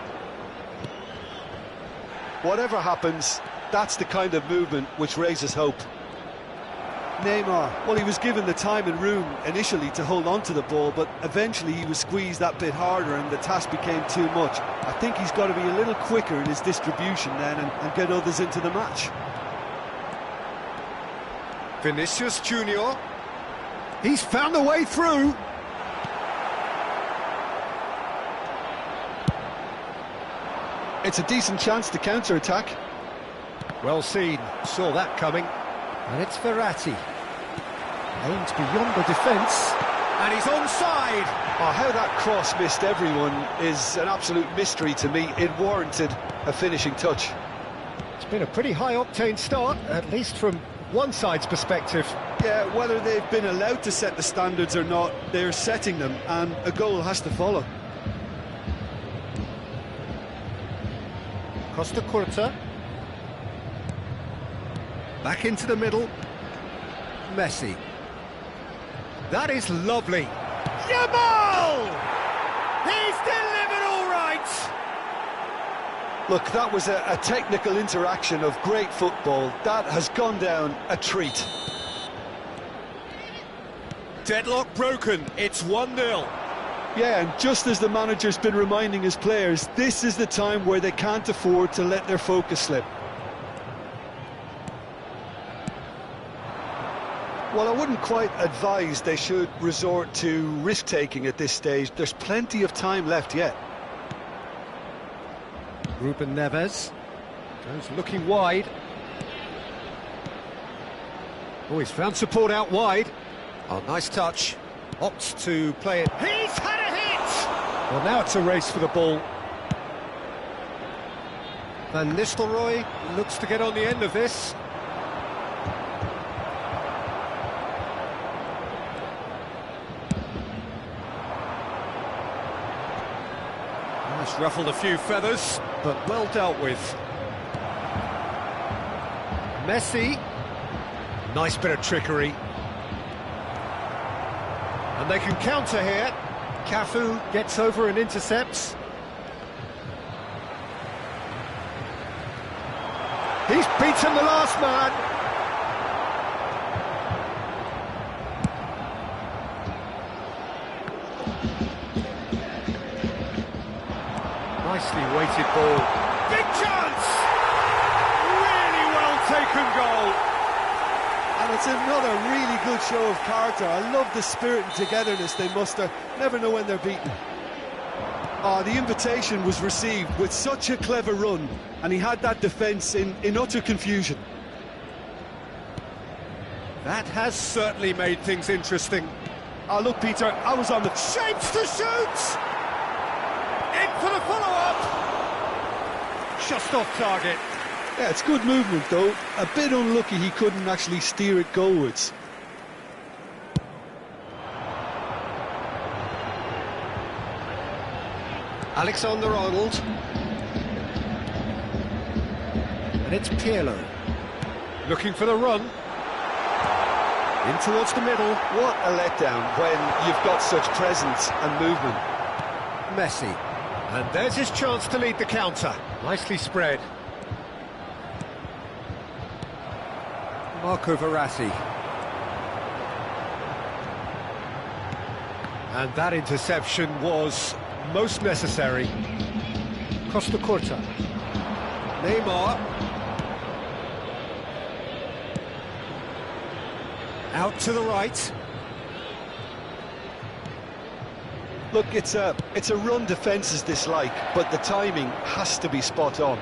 Whatever happens, that's the kind of movement which raises hope. Neymar, well, he was given the time and room initially to hold on to the ball, but eventually he was squeezed that bit harder and the task became too much. I think he's got to be a little quicker in his distribution then and get others into the match. Vinicius Junior. He's found a way through. It's a decent chance to counter-attack. Well seen, saw that coming. And it's Verratti. Aims beyond the defence. And he's onside! Oh, how that cross missed everyone is an absolute mystery to me. It warranted a finishing touch. It's been a pretty high-octane start, at least from one side's perspective. Yeah, whether they've been allowed to set the standards or not, they're setting them, and a goal has to follow. Costa Curta. Back into the middle. Messi. That is lovely. Yamal! He's delivered all right! Look, that was a technical interaction of great football. That has gone down a treat. Deadlock broken. It's 1-0. Yeah, and just as the manager's been reminding his players, this is the time where they can't afford to let their focus slip. Well, I wouldn't quite advise they should resort to risk-taking at this stage. There's plenty of time left yet. Ruben Neves goes looking wide. Oh, he's found support out wide. Oh, nice touch. Opts to play it. He's had a hit! Well, now it's a race for the ball. Van Nistelrooy looks to get on the end of this. It's ruffled a few feathers, but well dealt with. Messi. Nice bit of trickery. And they can counter here. Cafu gets over and intercepts. He's beaten the last man. Nicely weighted ball. Big chance! Really well taken goal. And it's another really good show of character. I love the spirit and togetherness they muster. Never know when they're beaten. The invitation was received with such a clever run, and he had that defence in utter confusion. That has certainly made things interesting. Look, Peter, I was on the... Shapes to shoot! In for the follow-up! Just off target. Yeah, it's good movement, though. A bit unlucky he couldn't actually steer it goalwards. Alexander-Arnold. And it's Pirlo. Looking for the run. In towards the middle. What a letdown when you've got such presence and movement. Messi. And there's his chance to lead the counter. Nicely spread. Marco Verratti. And that interception was most necessary. Costa Curta. Neymar. Out to the right. Look, it's a run defence's dislike, but the timing has to be spot on.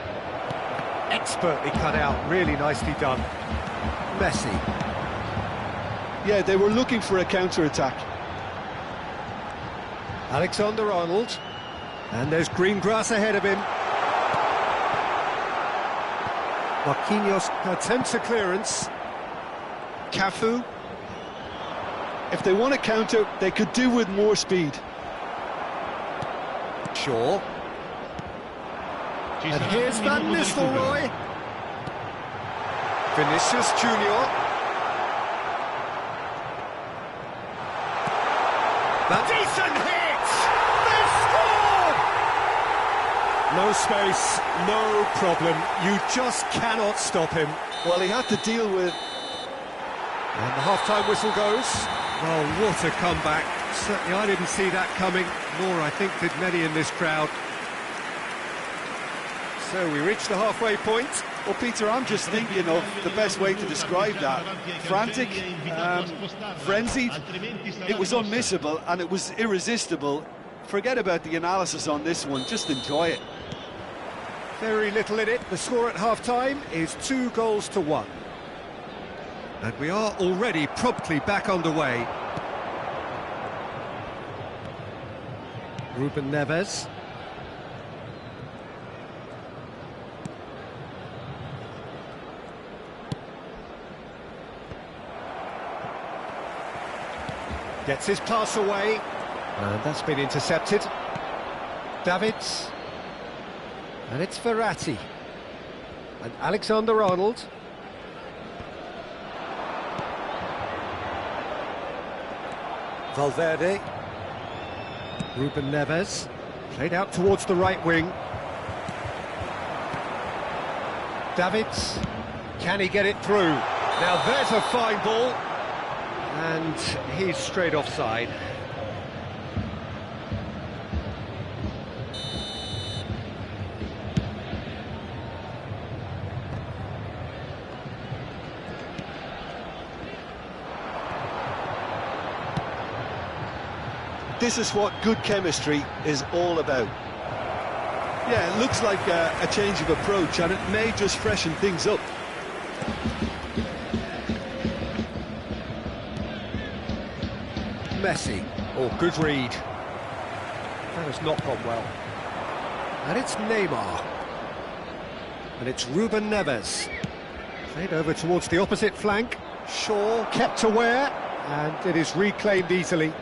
Expertly cut out, really nicely done. Messi. Yeah, they were looking for a counter-attack. Alexander-Arnold. And there's green grass ahead of him. Marquinhos attempts a clearance. Cafu. If they want to counter, they could do with more speed. Shaw. And here's Van Nistelrooy. Vinicius Junior. That decent hit! They've scored! No space, no problem. You just cannot stop him. Well, he had to deal with... And the half-time whistle goes. Oh, what a comeback. Certainly I didn't see that coming, nor I think did many in this crowd. So we reach the halfway point. Well, Peter, I'm just thinking of the best way to describe that. Frantic, frenzied, it was unmissable and it was irresistible. Forget about the analysis on this one, just enjoy it. Very little in it. The score at half-time is 2-1. And we are already promptly back underway. Ruben Neves. Gets his pass away. And that's been intercepted. Davids. And it's Verratti. And Alexander-Arnold. Valverde. Ruben Neves. Played out towards the right wing. Davids. Can he get it through? Now there's a fine ball. And he's straight offside. This is what good chemistry is all about. Yeah, it looks like a change of approach, and it may just freshen things up. Messi. Oh, good read. That has not gone well. And it's Neymar. And it's Ruben Neves. Played over towards the opposite flank. Shaw kept aware, and it is reclaimed easily.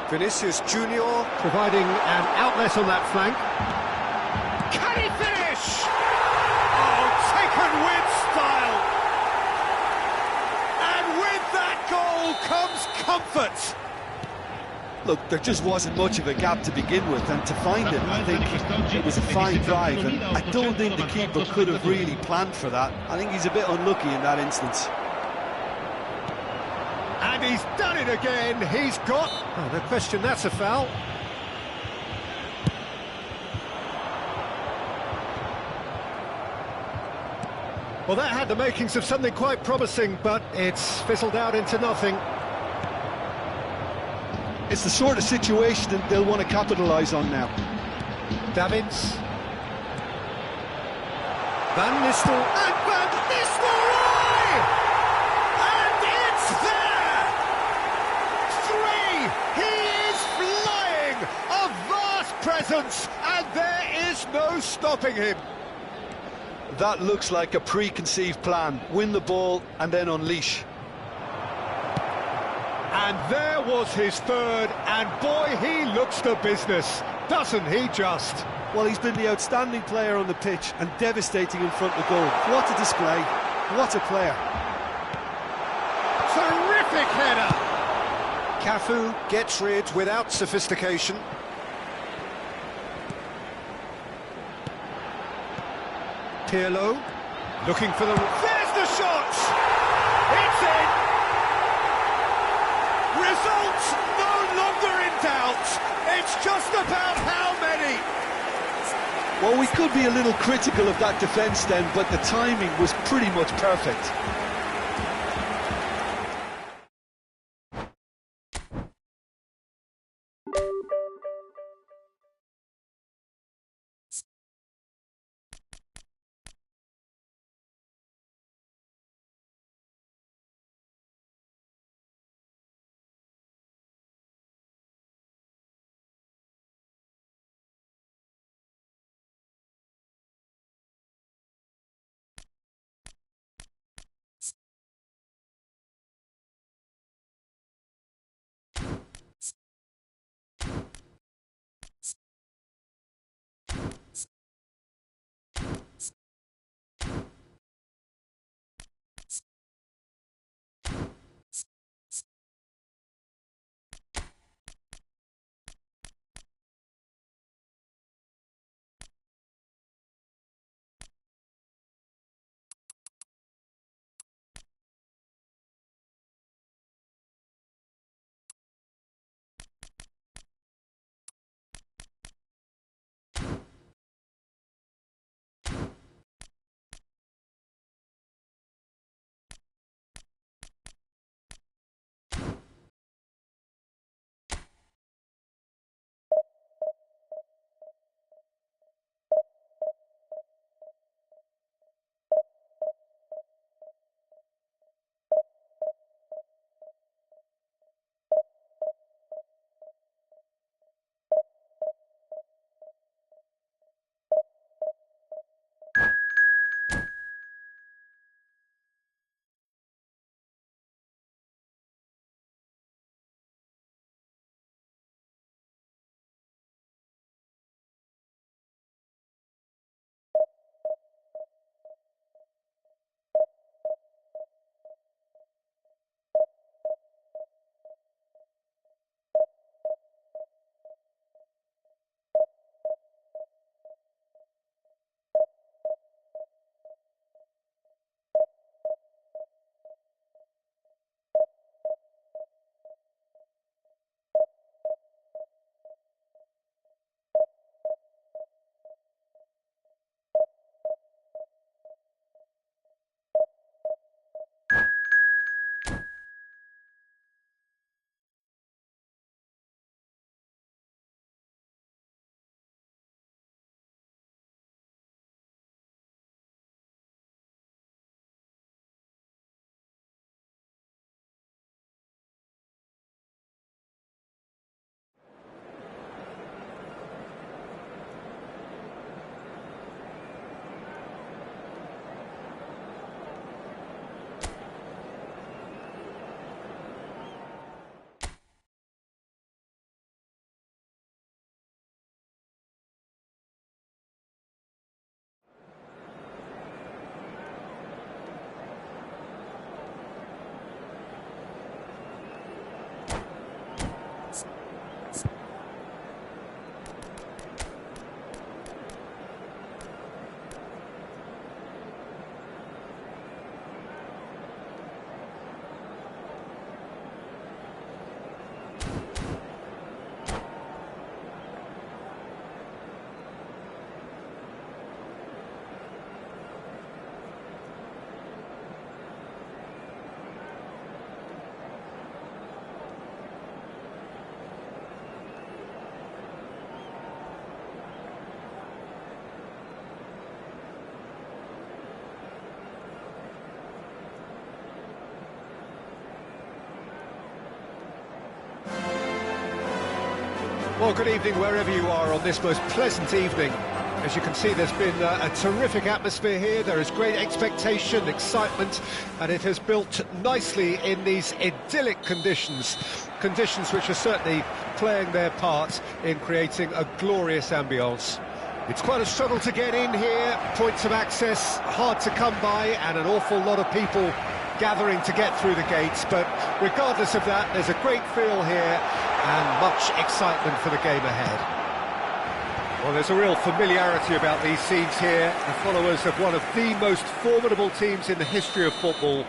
Vinicius Junior providing an outlet on that flank. Can he finish? Oh, taken with style. And with that goal comes comfort. Look, there just wasn't much of a gap to begin with, and to find it, I think it was a fine drive, and I don't think the keeper could have really planned for that. I think he's a bit unlucky in that instance. And he's done it again. He's got... Oh, no question, that's a foul. Well, that had the makings of something quite promising, but it's fizzled out into nothing. It's the sort of situation that they'll want to capitalise on now. Davids. Van Nistelrooy! And it's there! 3! He is flying! A vast presence, and there is no stopping him. That looks like a preconceived plan. Win the ball and then unleash. And there was his third, and boy, he looks the business, doesn't he just? Well, he's been the outstanding player on the pitch and devastating in front of goal. What a display, what a player. Terrific header! Cafu gets rid without sophistication. Pirlo, looking for the... There's the shot! It's in! Results no longer in doubt. It's just about how many. Well, we could be a little critical of that defence then, but the timing was pretty much perfect. Well, good evening wherever you are on this most pleasant evening. As you can see, there's been a terrific atmosphere here. There is great expectation, excitement, and it has built nicely in these idyllic conditions. Conditions which are certainly playing their part in creating a glorious ambience. It's quite a struggle to get in here, points of access hard to come by, and an awful lot of people gathering to get through the gates, but regardless of that, there's a great feel here and much excitement for the game ahead. Well, there's a real familiarity about these scenes here, the followers of one of the most formidable teams in the history of football.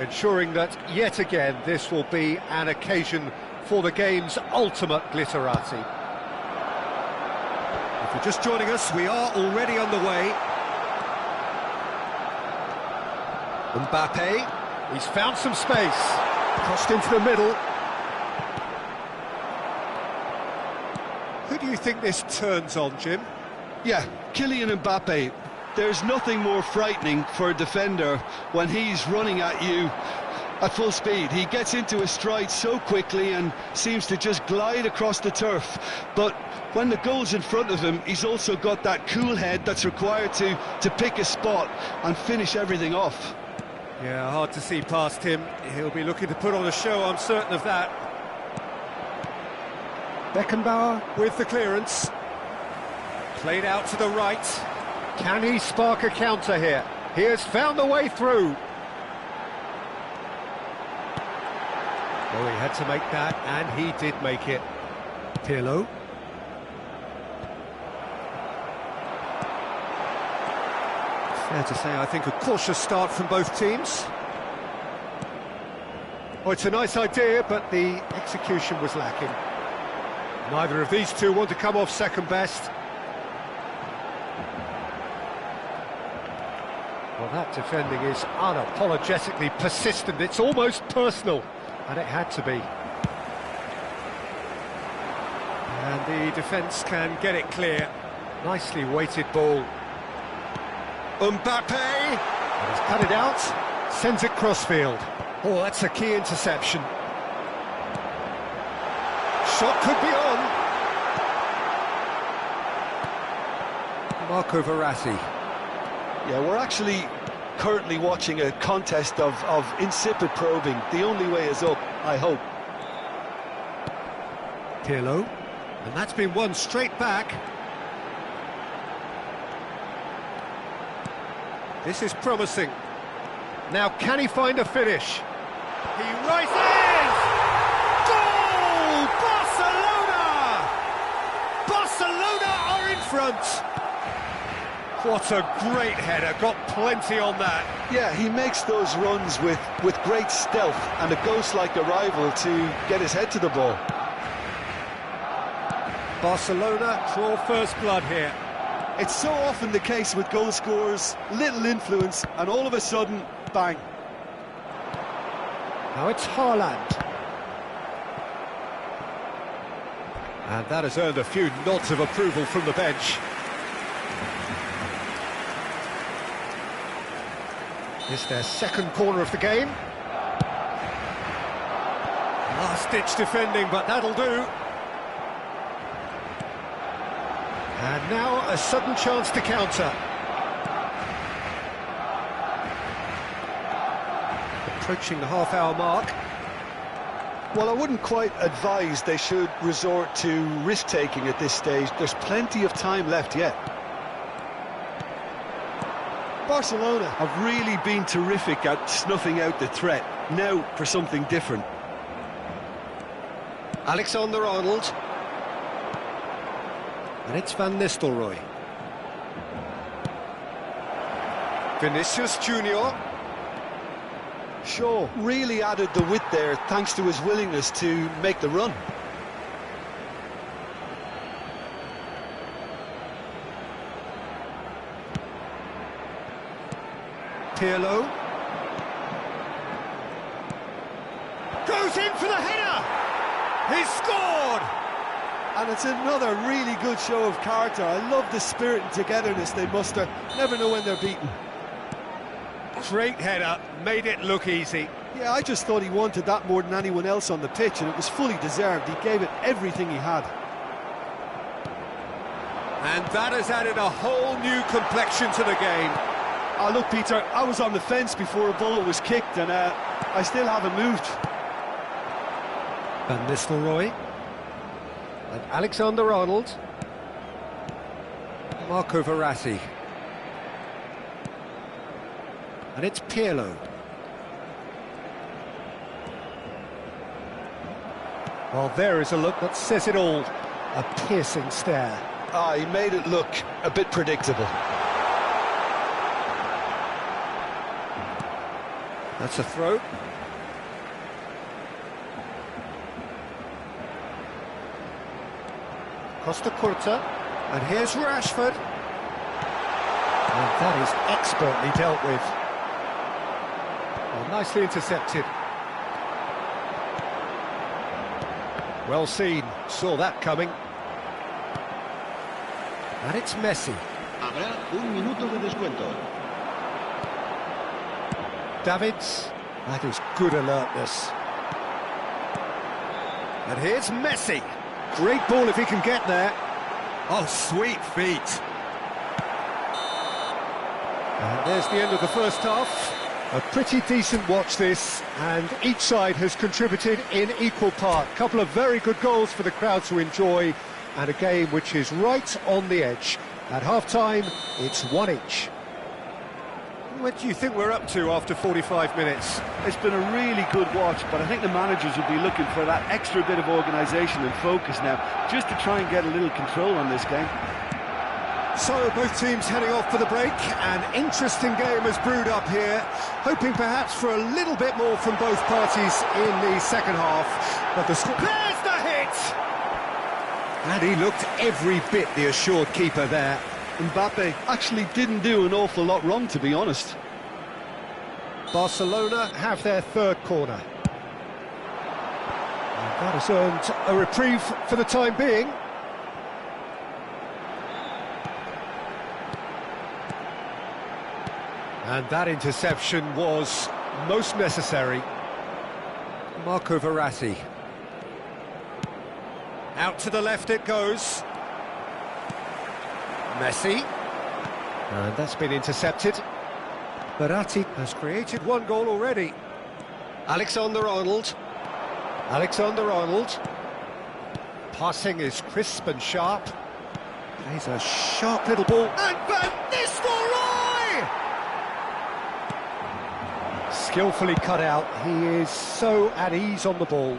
ensuring that, yet again, this will be an occasion for the game's ultimate glitterati. If you're just joining us, we are already on the way. Mbappe, he's found some space, crossed into the middle. Who do you think this turns on, Jim? Yeah, Kylian Mbappe. There's nothing more frightening for a defender when he's running at you at full speed. He gets into his stride so quickly and seems to just glide across the turf. But when the goal's in front of him, he's also got that cool head that's required to pick a spot and finish everything off. Yeah, hard to see past him. He'll be looking to put on a show, I'm certain of that. Beckenbauer with the clearance. Played out to the right. Can he spark a counter here? He has found a way through. Oh, he had to make that, and he did make it. Pirlo. Fair to say, I think, a cautious start from both teams. Oh, it's a nice idea, but the execution was lacking. Neither of these two want to come off second best. Well, that defending is unapologetically persistent. It's almost personal, and it had to be. And the defence can get it clear. Nicely weighted ball. Mbappe! And he's cut it out, sends it crossfield. Oh, that's a key interception. Shot could be on. Marco Verratti. Yeah, we're actually currently watching a contest of insipid probing. The only way is up, I hope. Pirlo, and that's been won straight back. This is promising. Now, can he find a finish? He rises! Goal! Barcelona! Barcelona are in front! What a great header, got plenty on that. Yeah, he makes those runs with great stealth and a ghost-like arrival to get his head to the ball. Barcelona draw first blood here. It's so often the case with goal scorers, little influence, and all of a sudden, bang. Now it's Haaland. And that has earned a few nods of approval from the bench. It's their second corner of the game. Last-ditch defending, but that'll do. And now a sudden chance to counter. Approaching the half-hour mark. Well, I wouldn't quite advise they should resort to risk-taking at this stage. There's plenty of time left yet. Barcelona have really been terrific at snuffing out the threat. Now for something different. Alexander-Arnold. And it's Van Nistelrooy. Vinicius Junior. Shaw really added the width there thanks to his willingness to make the run. Pirlo. Goes in for the header! He's scored! And it's another really good show of character. I love the spirit and togetherness they muster. Never know when they're beaten. Great header, made it look easy. Yeah, I just thought he wanted that more than anyone else on the pitch, and it was fully deserved. He gave it everything he had. And that has added a whole new complexion to the game. Oh, look, Peter, I was on the fence before a ball was kicked, and I still haven't moved. Van Nistelrooy. And Alexander-Arnold. Marco Verratti. And it's Pirlo. Well, there is a look that says it all. A piercing stare. Ah, he made it look a bit predictable. That's a throw. Costa Curta, and here's Rashford. And that is expertly dealt with. Well, nicely intercepted. Well seen, saw that coming. And it's Messi. Habrá un minuto de descuento. Davids, that is good alertness. And here's Messi. Great ball if he can get there. Oh, sweet feet. And there's the end of the first half. A pretty decent watch this, and each side has contributed in equal part. A couple of very good goals for the crowd to enjoy, and a game which is right on the edge. At half-time, it's one each. What do you think we're up to after 45 minutes? It's been a really good watch, but I think the managers will be looking for that extra bit of organisation and focus now, just to try and get a little control on this game. So both teams heading off for the break. An interesting game has brewed up here, hoping perhaps for a little bit more from both parties in the second half. But the score... There's the hit! And he looked every bit the assured keeper there. Mbappe actually didn't do an awful lot wrong, to be honest. Barcelona have their third corner. And that has earned a reprieve for the time being. And that interception was most necessary. Marco Verratti. Out to the left it goes. Messi. And that's been intercepted. Verratti has created one goal already. Alexander-Arnold. Alexander-Arnold. Passing is crisp and sharp. Plays a sharp little ball. And Van Nistelrooy! Skillfully cut out. He is so at ease on the ball.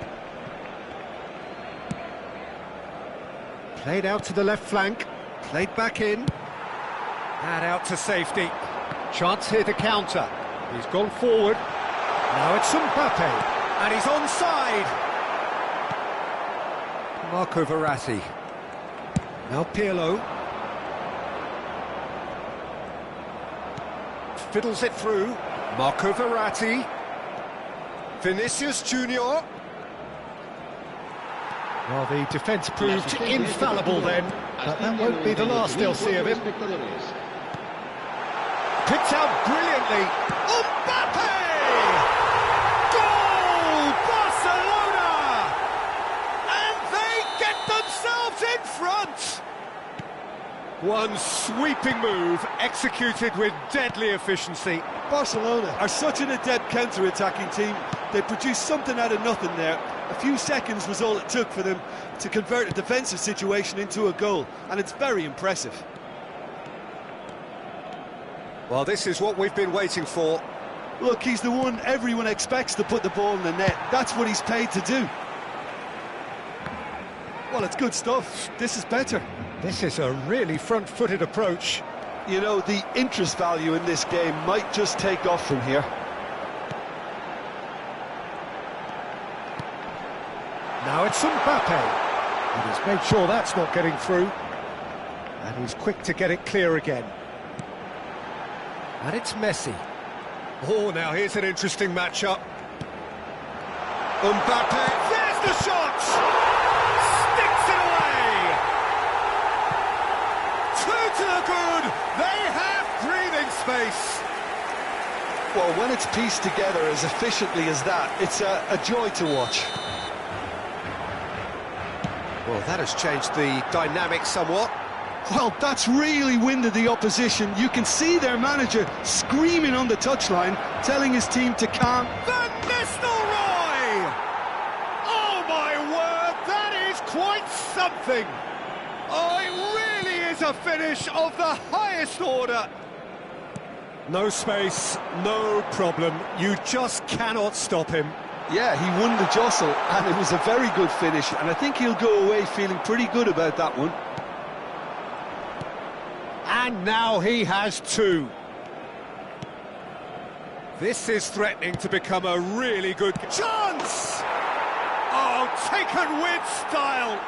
Played out to the left flank. Played back in. And out to safety. Chance here to counter. He's gone forward. Now it's Mbappe. And he's onside. Marco Verratti. Now Pirlo. Fiddles it through. Marco Verratti. Vinicius Junior. Well, the defence proved infallible then, but that won't be the last they'll see of him. Picked out brilliantly. Mbappe! Goal! Barcelona! And they get themselves in front! One sweeping move, executed with deadly efficiency. Barcelona are such an adept counter-attacking team. They produced something out of nothing there. A few seconds was all it took for them to convert a defensive situation into a goal, and it's very impressive. Well, this is what we've been waiting for. Look, he's the one everyone expects to put the ball in the net. That's what he's paid to do. Well, it's good stuff. This is better. This is a really front-footed approach. You know, the interest value in this game might just take off from here. Now it's Mbappe. And he's made sure that's not getting through. And he's quick to get it clear again. And it's Messi. Oh, now here's an interesting matchup. Mbappe, there's the shot! Sticks it away! Two to the good! They have breathing space! Well, when it's pieced together as efficiently as that, it's a joy to watch. Well, that has changed the dynamic somewhat. Well, that's really winded the opposition. You can see their manager screaming on the touchline, telling his team to calm. Van Nistelrooy! Oh, my word, that is quite something! Oh, it really is a finish of the highest order. No space, no problem. You just cannot stop him. Yeah, he won the jostle, and it was a very good finish, and I think he'll go away feeling pretty good about that one. And now he has two. This is threatening to become a really good chance! Oh, taken with style!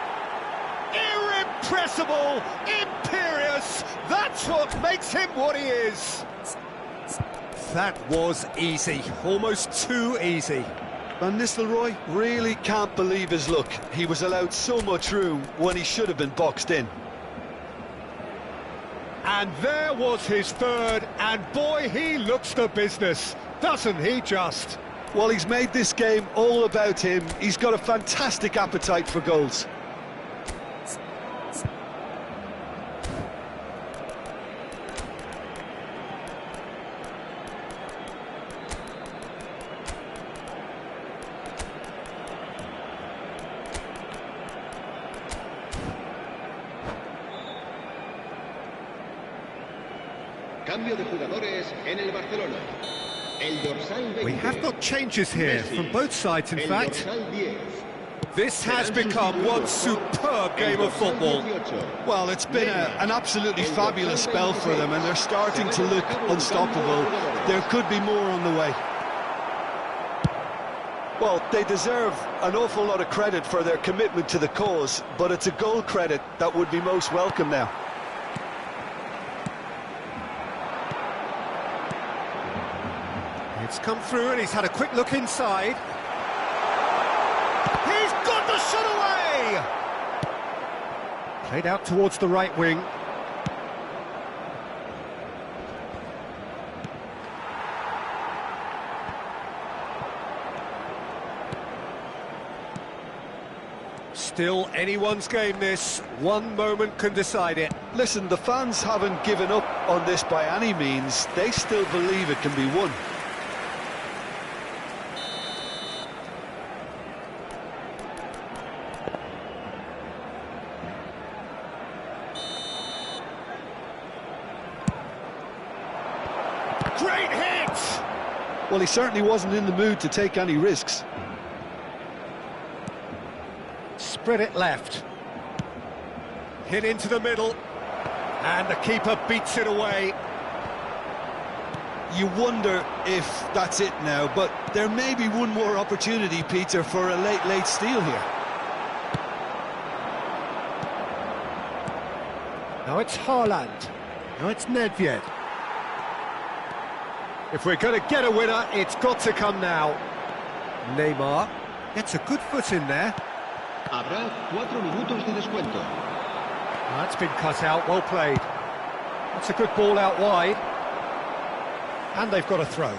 Irrepressible, imperious, that's what makes him what he is! That was easy, almost too easy. Van Nistelrooy really can't believe his luck. He was allowed so much room when he should have been boxed in. And there was his third, and boy, he looks the business, doesn't he just? Well, he's made this game all about him. He's got a fantastic appetite for goals. Cambio de jugadores en el Barcelona. El dorsal 20. We have got changes here from both sides, in fact. This has become one superb game of football. Well, it's been an absolutely fabulous spell for them, and they're starting to look unstoppable. There could be more on the way. Well, they deserve an awful lot of credit for their commitment to the cause, but it's a goal credit that would be most welcome now. It's come through and he's had a quick look inside. He's got the shot away! Played out towards the right wing. Still anyone's game, this. One moment can decide it. Listen, the fans haven't given up on this by any means. They still believe it can be won. Great hit! Well, he certainly wasn't in the mood to take any risks. Spread it left. Hit into the middle. And the keeper beats it away. You wonder if that's it now, but there may be one more opportunity, Peter, for a late steal here. Now it's Haaland. Now it's Nedved. If we're going to get a winner, it's got to come now. Neymar gets a good foot in there. Habrá 4 minutos de descuento. That's been cut out, well played. That's a good ball out wide. And they've got a throw.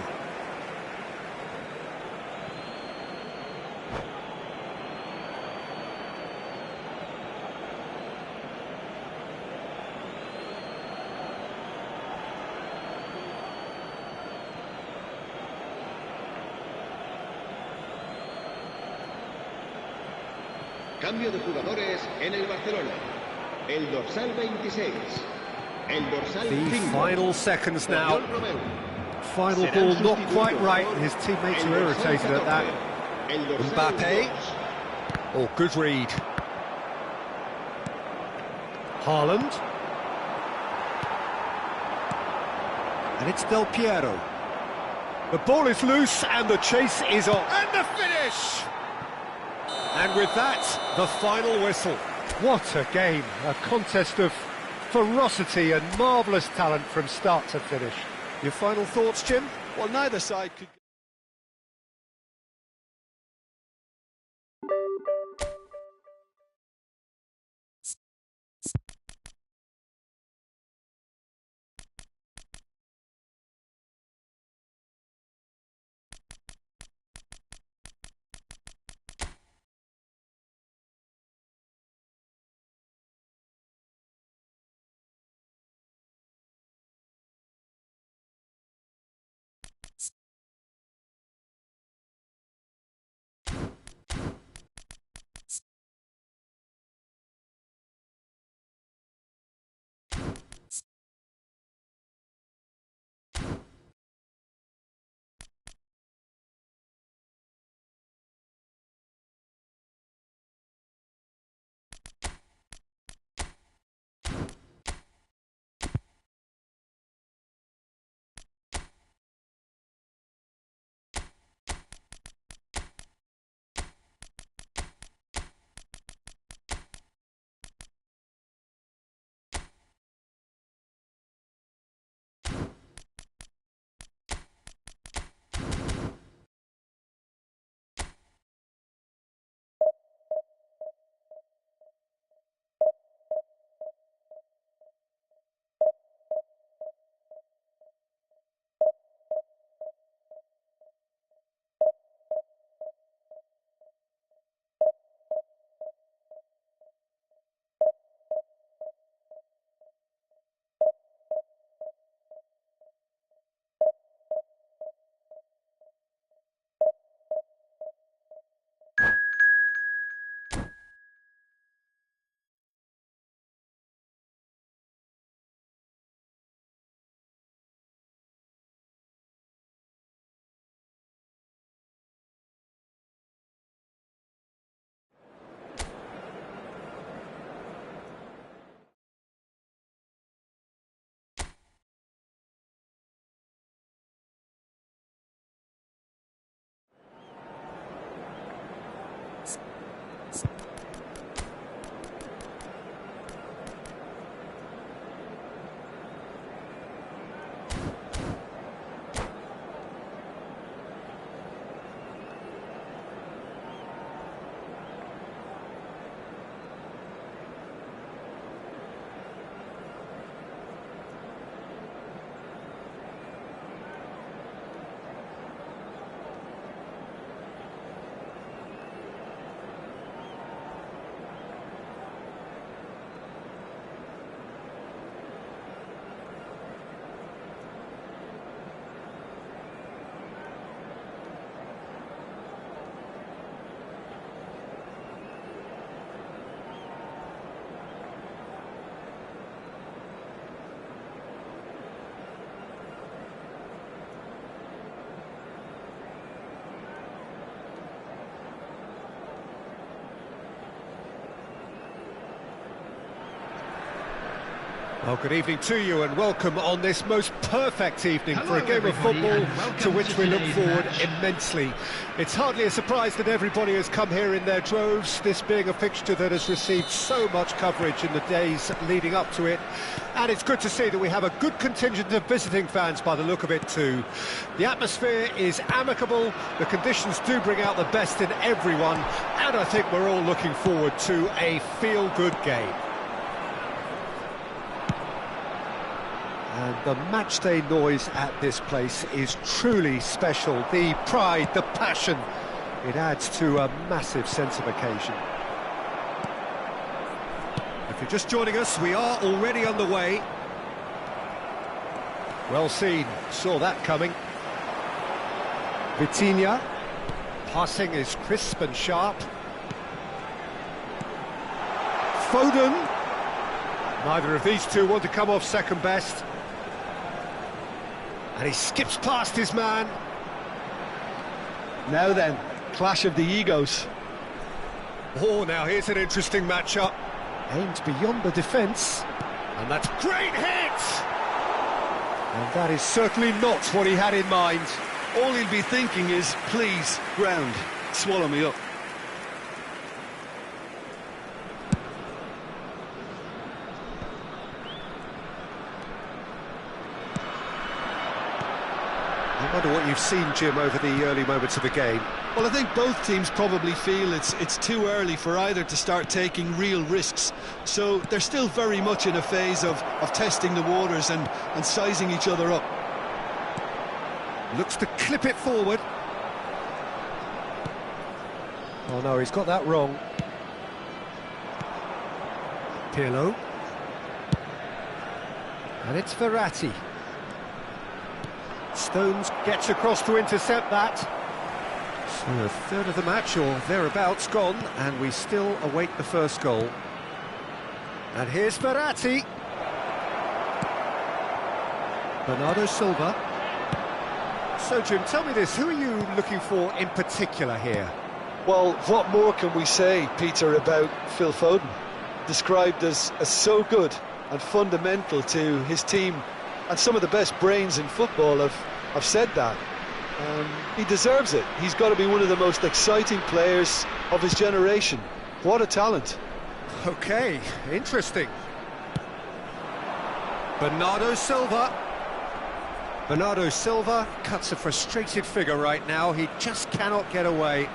Cambio de jugadores en el Barcelona. El dorsal 26. El dorsal The 5. final seconds now. Oriol Romeu. Final ball not quite right, and his teammates are irritated at that. El dorsal Mbappe. 2. Oh, good read. Haaland. And it's Del Piero. The ball is loose and the chase is on. And the finish! And with that, the final whistle. What a game. A contest of ferocity and marvellous talent from start to finish. Your final thoughts, Jim? Well, neither side could... Well, good evening to you and welcome on this most perfect evening for a game of football to which we look forward immensely. It's hardly a surprise that everybody has come here in their droves, this being a fixture that has received so much coverage in the days leading up to it. And it's good to see that we have a good contingent of visiting fans by the look of it too. The atmosphere is amicable, the conditions do bring out the best in everyone, and I think we're all looking forward to a feel-good game. And the matchday noise at this place is truly special. The pride, the passion, it adds to a massive sense of occasion. If you're just joining us, we are already underway. Well seen, saw that coming. Vitinha, passing is crisp and sharp. Foden, neither of these two want to come off second best. And he skips past his man. Now then, clash of the egos. Oh, now here's an interesting matchup. Aimed beyond the defence. And that's great hit! And that is certainly not what he had in mind. All he'll be thinking is, please, ground, swallow me up. I wonder what you've seen, Jim, over the early moments of the game. Well, I think both teams probably feel it's too early for either to start taking real risks. So they're still very much in a phase of testing the waters and sizing each other up. Looks to clip it forward. Oh no, he's got that wrong. Pirlo. And it's Verratti. Stones gets across to intercept that. So a third of the match or thereabouts gone, and we still await the first goal. And here's Verratti. Bernardo Silva. So Jim, tell me this, who are you looking for in particular here? Well, what more can we say, Peter, about Phil Foden? Described as so good and fundamental to his team, and some of the best brains in football have said that. He deserves it. He's got to be one of the most exciting players of his generation. What a talent. Okay, interesting. Bernardo Silva. Bernardo Silva cuts a frustrated figure right now. He just cannot get away.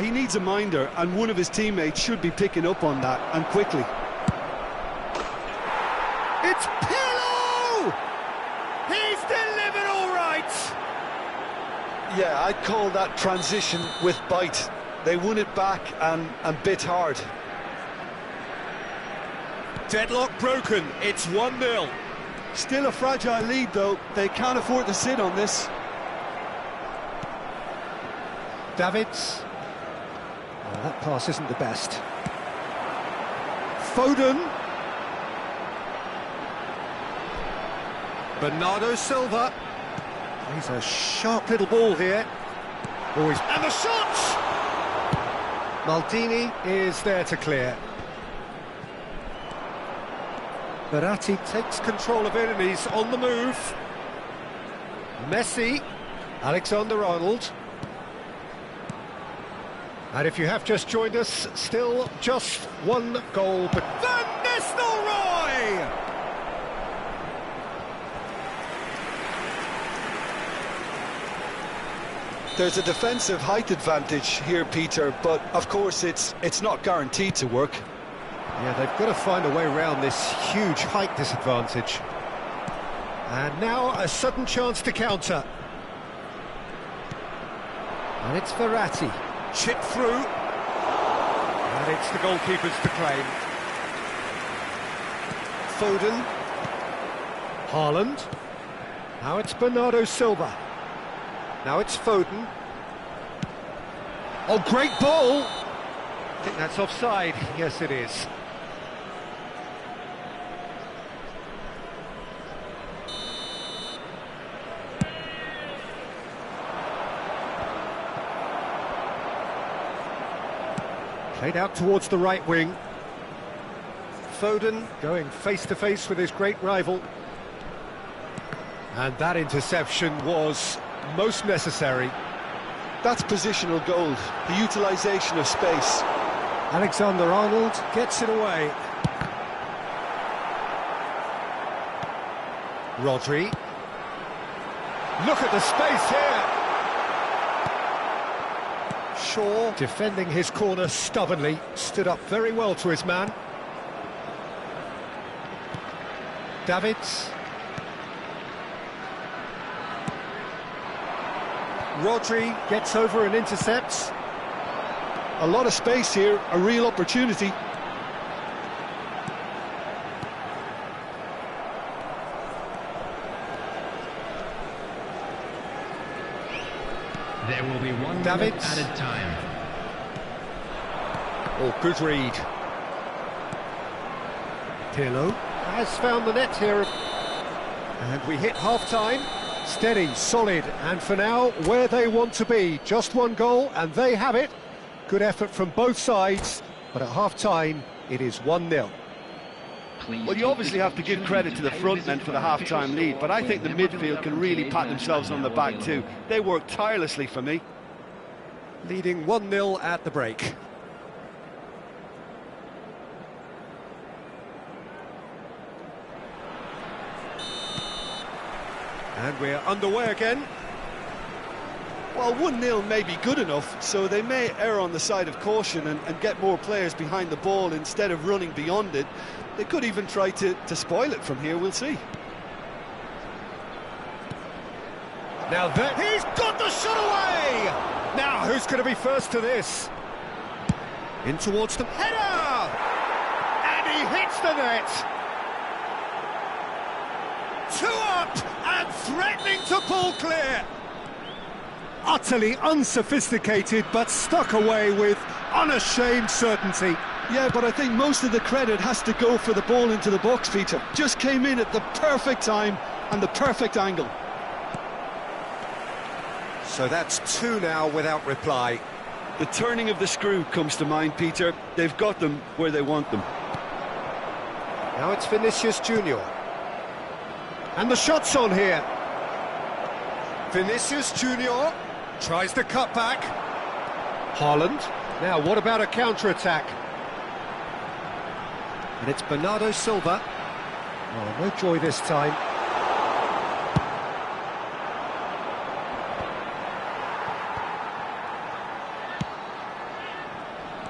He needs a minder, and one of his teammates should be picking up on that, and quickly. It's Pirlo! He's delivered all right! Yeah, I'd call that transition with bite. They won it back and bit hard. Deadlock broken, it's 1-0. Still a fragile lead, though. They can't afford to sit on this. Davids. Oh, that pass isn't the best. Foden. Bernardo Silva. He's a sharp little ball here. Oh, and the shot! Maldini is there to clear. Verratti takes control of it and he's on the move. Messi, Alexander-Arnold. And if you have just joined us, still just one goal, but Van Nistelrooy! There's a defensive height advantage here, Peter, but of course it's not guaranteed to work. Yeah, they've got to find a way around this huge height disadvantage. And now a sudden chance to counter. And it's Verratti. Chip through. And it's the goalkeepers to claim. Foden. Haaland. Now it's Bernardo Silva. Now it's Foden. Oh, great ball! I think that's offside. Yes, it is. Played out towards the right wing. Foden going face-to-face with his great rival. And that interception was most necessary. That's positional gold, the utilisation of space. Alexander-Arnold gets it away. Rodri. Look at the space here. Shaw, defending his corner stubbornly, stood up very well to his man. Davids. Rodri gets over and intercepts. A lot of space here, a real opportunity. There will be 1 Davids. minute added time. Oh, good read. Pirlo has found the net here. And we hit half-time. Steady, solid, and for now, where they want to be. Just one goal, and they have it. Good effort from both sides, but at half-time, it is 1-0. Well, you obviously have to give credit to the front men for the half-time lead, but I think the midfield can really pat themselves on the back too. They work tirelessly for me. Leading 1-0 at the break. And we're underway again. Well, 1-0 may be good enough, so they may err on the side of caution and get more players behind the ball instead of running beyond it. They could even try to spoil it from here, we'll see. Now that he's got the shot away! Now who's going to be first to this? In towards the header! And he hits the net! 2 up and threatening to pull clear! Utterly unsophisticated, but stuck away with unashamed certainty. Yeah, but I think most of the credit has to go for the ball into the box, Peter. Just came in at the perfect time and the perfect angle. So that's 2 now without reply. The turning of the screw comes to mind, Peter. They've got them where they want them. Now it's Vinicius Junior. And the shot's on here. Vinicius Junior tries the cut back. Haaland. Now what about a counter-attack? And it's Bernardo Silva. Oh, no joy this time.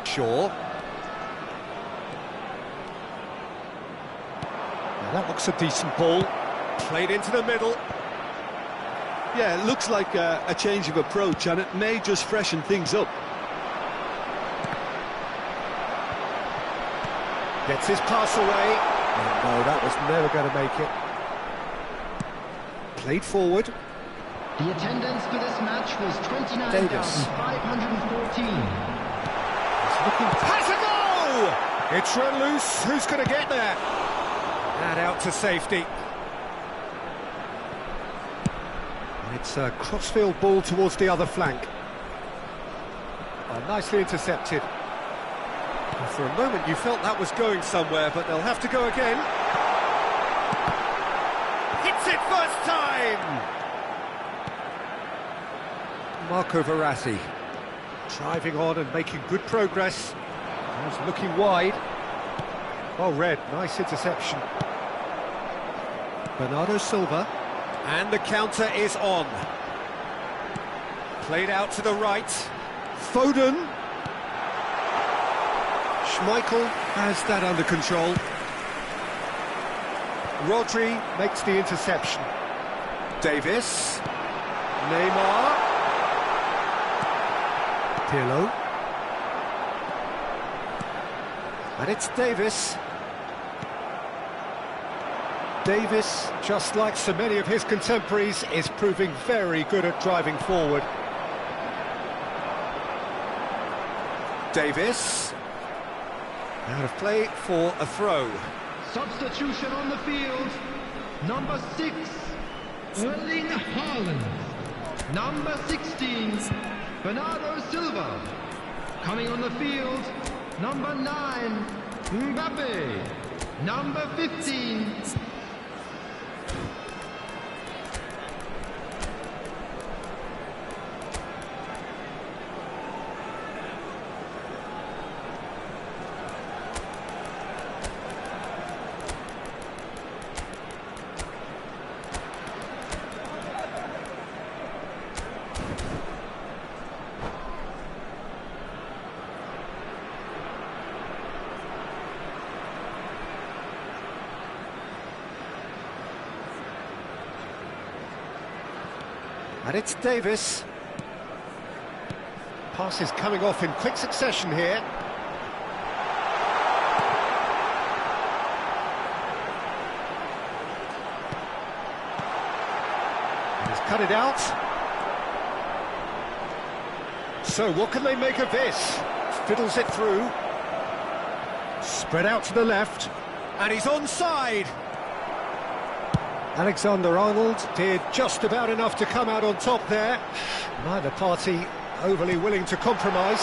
Shaw. Now that looks a decent ball. Played into the middle. Yeah, it looks like a change of approach, and it may just freshen things up. Gets his pass away. Oh, no, that was never going to make it. Played forward. The attendance for this match was 29,514. Has a goal! It's run loose. Who's going to get there? And out to safety. And it's a crossfield ball towards the other flank. Oh, nicely intercepted. And for a moment you felt that was going somewhere, but they'll have to go again. Hits it first time! Marco Verratti driving on and making good progress. He's looking wide. Well read, nice interception. Bernardo Silva. And the counter is on. Played out to the right. Foden. Schmeichel has that under control. Rodri makes the interception. Davis. Neymar. Pirlo. And it's Davis. Davis, just like so many of his contemporaries, is proving very good at driving forward. Davis. Out of play for a throw. Substitution on the field. Number 6, Erling Haaland. Number 16, Bernardo Silva. Coming on the field, number 9, Mbappe. Number 15. And it's Davis. Pass is coming off in quick succession here. He's cut it out. So what can they make of this? Fiddles it through. Spread out to the left. And he's onside. Alexander-Arnold did just about enough to come out on top there. Neither party overly willing to compromise.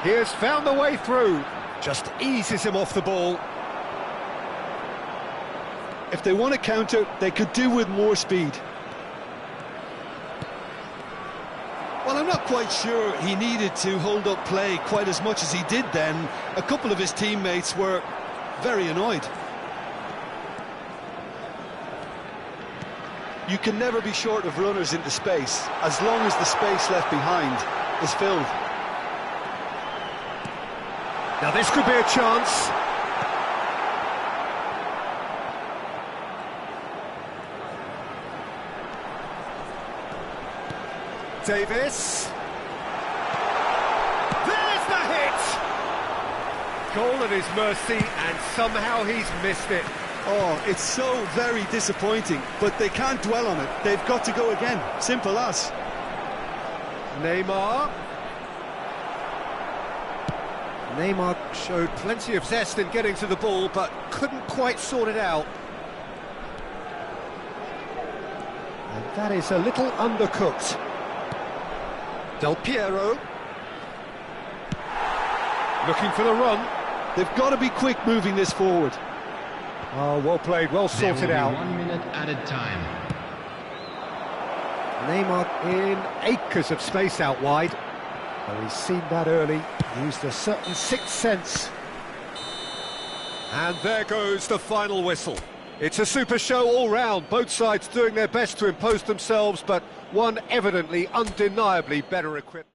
He has found the way through. Just eases him off the ball. If they want to counter, they could do with more speed. Well, I'm not quite sure he needed to hold up play quite as much as he did then. A couple of his teammates were very annoyed. You can never be short of runners into space, as long as the space left behind is filled. Now this could be a chance. Davis. There's the hit! Goal at his mercy, and somehow he's missed it. Oh, it's so very disappointing, but they can't dwell on it. They've got to go again. Simple as. Neymar. Neymar showed plenty of zest in getting to the ball, but couldn't quite sort it out. And that is a little undercooked. Del Piero. Looking for the run. They've got to be quick moving this forward. Oh, well played, well sorted out. 1 minute added time. Neymar in acres of space out wide. Well, he's seen that early, used a certain sixth sense. And there goes the final whistle. It's a super show all round, both sides doing their best to impose themselves, but one evidently, undeniably better equipped.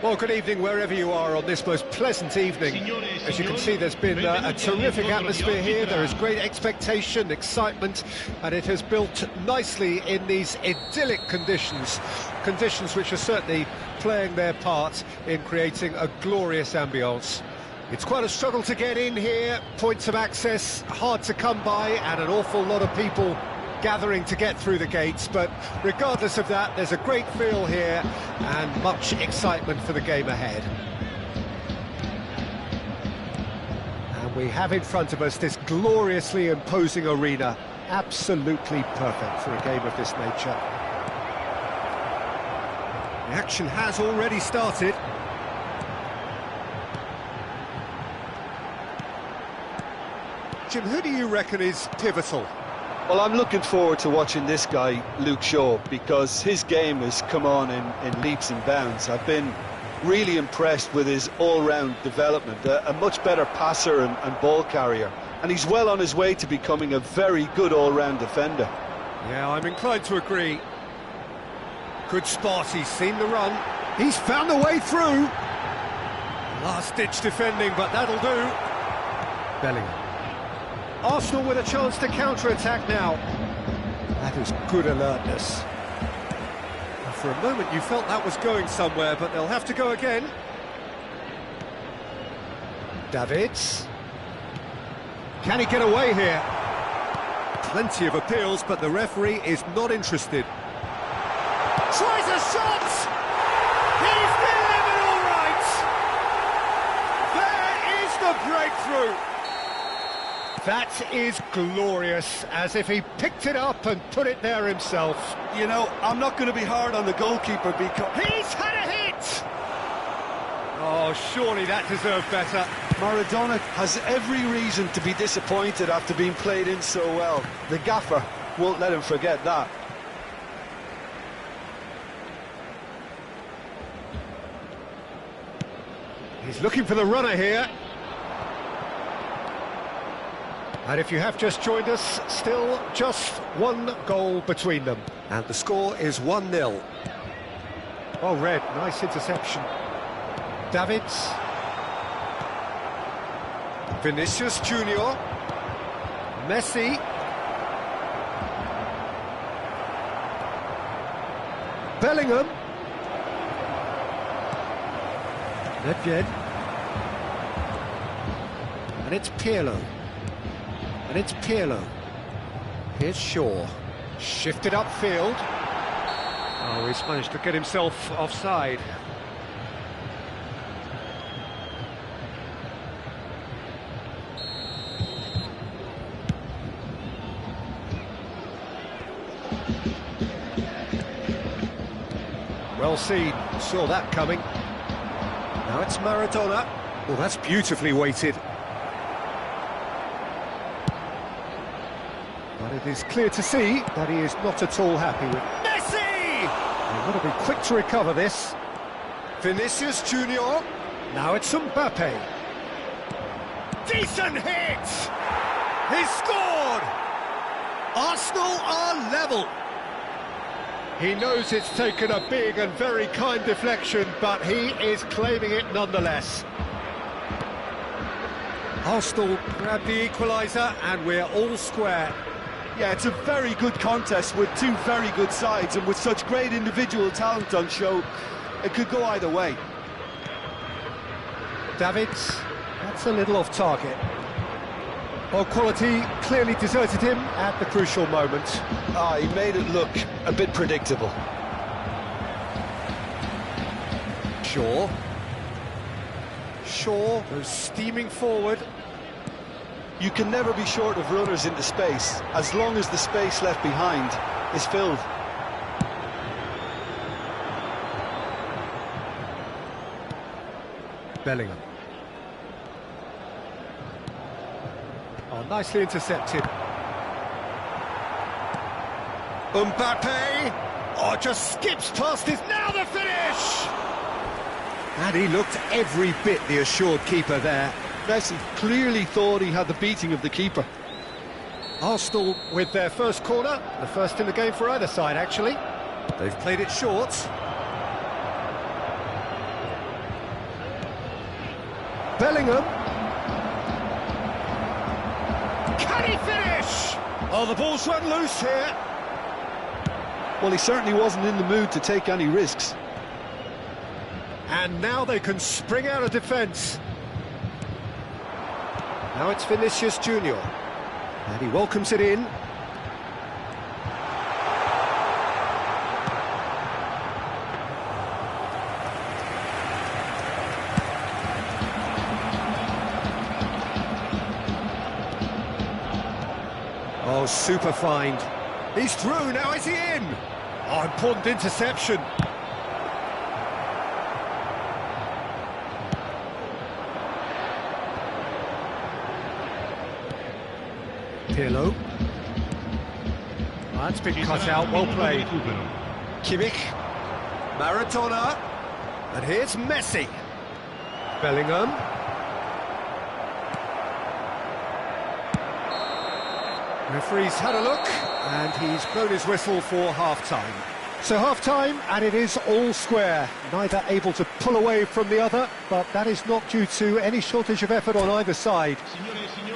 Well, good evening wherever you are on this most pleasant evening. As you can see, there's been a terrific atmosphere here. There is great expectation, excitement, and it has built nicely in these idyllic conditions. Conditions which are certainly playing their part in creating a glorious ambience. It's quite a struggle to get in here, points of access hard to come by, and an awful lot of people gathering to get through the gates, but regardless of that, there's a great feel here and much excitement for the game ahead. And we have in front of us this gloriously imposing arena, absolutely perfect for a game of this nature. The action has already started. Jim, who do you reckon is pivotal? Well, I'm looking forward to watching this guy, Luke Shaw, because his game has come on in leaps and bounds. I've been really impressed with his all-round development, a much better passer and ball carrier, and he's well on his way to becoming a very good all-round defender. Yeah, I'm inclined to agree. Good spot, he's seen the run. He's found the way through. Last-ditch defending, but that'll do. Bellingham. Arsenal with a chance to counter-attack now. That is good alertness. And for a moment you felt that was going somewhere, but they'll have to go again. Davids. Can he get away here? Plenty of appeals, but the referee is not interested. Tries a shot! He's delivered all right! There is the breakthrough! That is glorious, as if he picked it up and put it there himself. You know, I'm not going to be hard on the goalkeeper because He's had a hit! Oh, surely that deserved better. Maradona has every reason to be disappointed after being played in so well. The gaffer won't let him forget that. He's looking for the runner here. And if you have just joined us, still just one goal between them. And the score is 1-0. Oh, Red, nice interception. Davids. Vinicius Junior. Messi. Bellingham. Nedved. And it's Pirlo. And it's Pirlo. Here's Shaw. Shifted upfield. Oh, he's managed to get himself offside. Well seen. Saw that coming. Now it's Maradona. Well, that's beautifully weighted. But it is clear to see that he is not at all happy with Messi! They've got to be quick to recover this. Vinicius Junior. Now it's Mbappe. Decent hit! He's scored! Arsenal are level. He knows it's taken a big and very kind deflection, but he is claiming it nonetheless. Arsenal grab the equaliser, and we're all square. Yeah, it's a very good contest with two very good sides, and with such great individual talent on show, it could go either way. Davids, that's a little off target. Well, quality clearly deserted him at the crucial moment. He made it look a bit predictable. Shaw goes steaming forward. You can never be short of runners into space, as long as the space left behind is filled. Bellingham. Oh, nicely intercepted. Mbappe! Oh, just skips past his... Now the finish! And he looked every bit the assured keeper there. Messi clearly thought he had the beating of the keeper. Arsenal with their first corner, the first in the game for either side, actually. They've played it short. Bellingham. Can he finish? Oh, the ball's run loose here. Well, he certainly wasn't in the mood to take any risks. And now they can spring out of defence. Now it's Vinicius Junior. And he welcomes it in. Oh, super find. He's through, now is he in? Oh, important interception. Pirlo. That's been cut out, well played. Kimmich. Maradona. And here's Messi. Bellingham. Referee's had a look, and he's blown his whistle for half-time. So half-time, and it is all square. Neither able to pull away from the other, but that is not due to any shortage of effort on either side.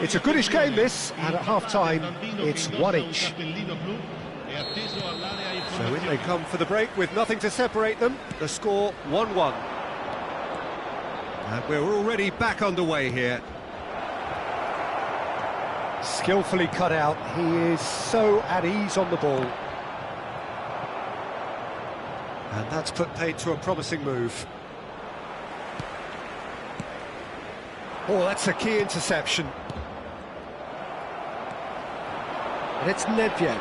It's a goodish game, this, and at half-time, it's one each. So in they come for the break with nothing to separate them. The score 1-1. And we're already back underway here. Skillfully cut out, he is so at ease on the ball. And that's put paid to a promising move. Oh, that's a key interception. And it's Nedved.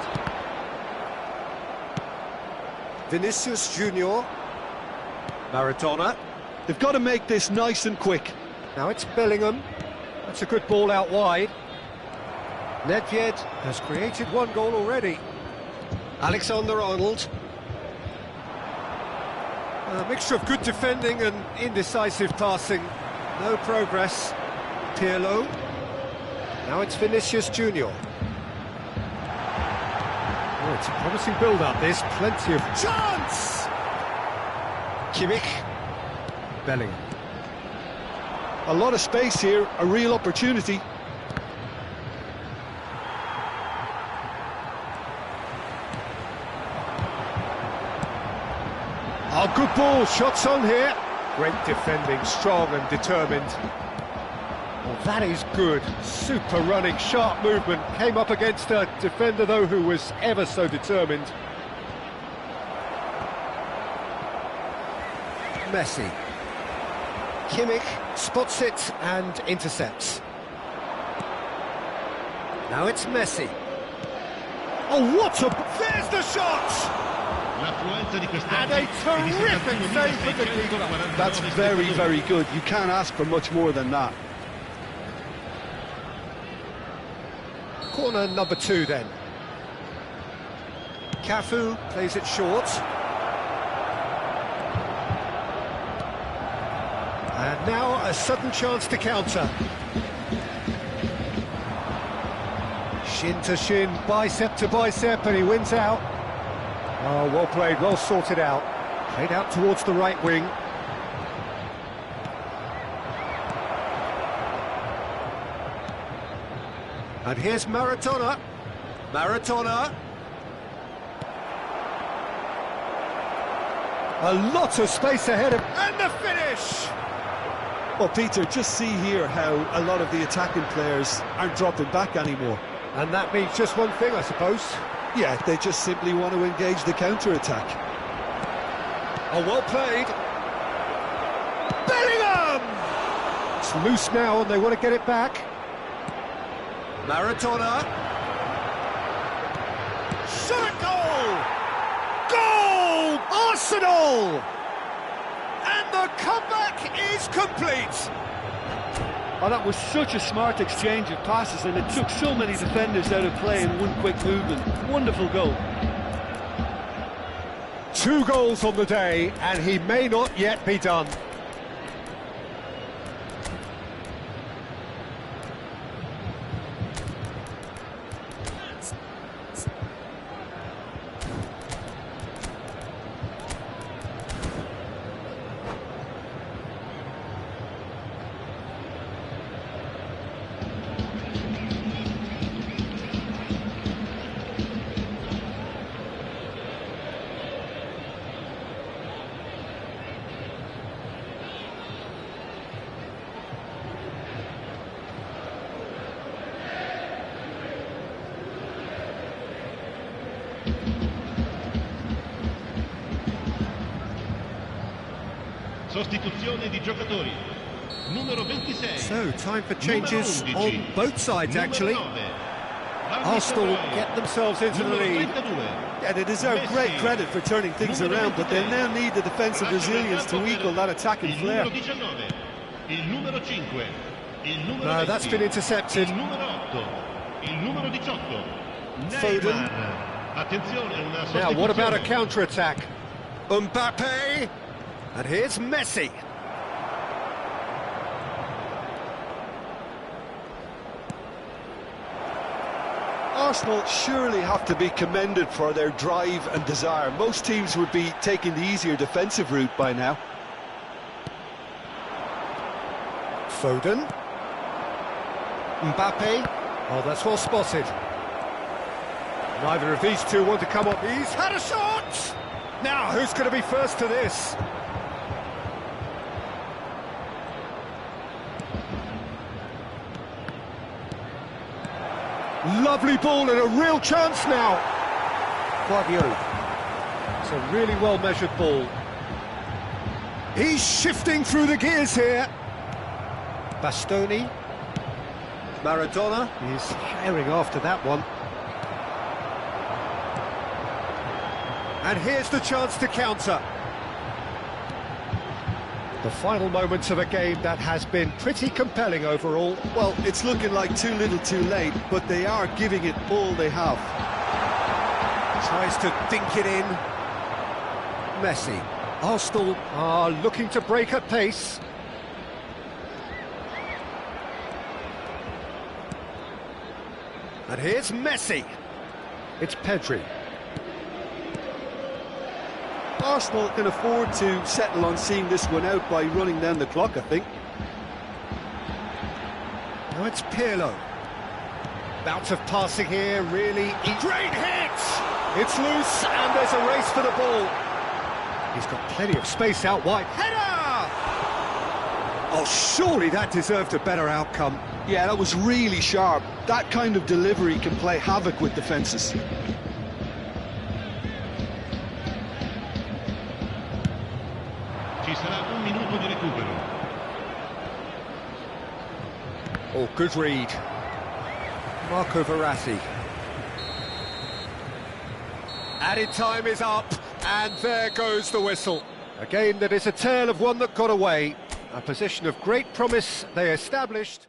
Vinicius Junior. Maradona. They've got to make this nice and quick. Now it's Bellingham. That's a good ball out wide. Nedved has created one goal already. Alexander-Arnold. A mixture of good defending and indecisive passing. No progress. Pirlo. Now it's Vinicius Junior. Oh, it's a promising build-up, this. Plenty of chance! Kimmich. Bellingham. A lot of space here, a real opportunity. Oh, good ball, shots on here. Great defending, strong and determined. Well, that is good. Super running, sharp movement. Came up against a defender, though, who was ever so determined. Messi. Kimmich spots it and intercepts. Now it's Messi. Oh, what a... There's the shot! And a terrific save for the keeper. That's very, very good. You can't ask for much more than that. Corner number 2 then. Cafu plays it short. And now a sudden chance to counter. Shin to shin, bicep to bicep, and he wins out. Oh, well played, well sorted out. Played out towards the right wing. And here's Maradona. Maradona. A lot of space ahead of... And the finish! Well, Peter, just see here how a lot of the attacking players aren't dropping back anymore. And that means just one thing, I suppose. Yeah, they just simply want to engage the counter-attack. Oh, well played. Bellingham! It's loose now and they want to get it back. Maradona. Shot goal! Goal! Arsenal! And the comeback is complete. Oh, that was such a smart exchange of passes, and it took so many defenders out of play in one quick movement. Wonderful goal. 2 goals on the day, and he may not yet be done. Sostituzione di giocatori. Numero 26. So, time for changes Numero 11. on both sides, actually. Numero 9. Arsenal get themselves into the Numero lead. 32. Yeah, they deserve great credit for turning things around, but they now need the defensive resilience to equal that attacking flair. Il numero 19. Il numero 5. Il numero No, 20. that's been intercepted. Il numero 8. Il numero 18. Foden. Neymar. Attenzione, una sostituzione. Now, what about a counter-attack? Mbappe! And here's Messi. Arsenal surely have to be commended for their drive and desire. Most teams would be taking the easier defensive route by now. Foden. Mbappe. Oh, that's well spotted. Neither of these two want to come up. He's had a shot! Now, who's going to be first to this? Lovely ball and a real chance now. Guardiola. It's a really well-measured ball. He's shifting through the gears here. Bastoni. Maradona is herring after that one. And here's the chance to counter. The final moments of a game that has been pretty compelling overall. Well, it's looking like too little too late, but they are giving it all they have. Tries to dink it in. Messi. Arsenal are looking to break at pace. And here's Messi. It's Pedri. Arsenal can afford to settle on seeing this one out by running down the clock, I think. Now it's Pirlo. Bout of passing here, really. Great hit! It's loose, and there's a race for the ball. He's got plenty of space out wide. Header! Oh, surely that deserved a better outcome. Yeah, that was really sharp. That kind of delivery can play havoc with defences. Ci sarà un minuto di recupero. Oh, good read. Marco Verratti. Added time is up, and there goes the whistle. A game that is a tale of one that got away. A position of great promise they established.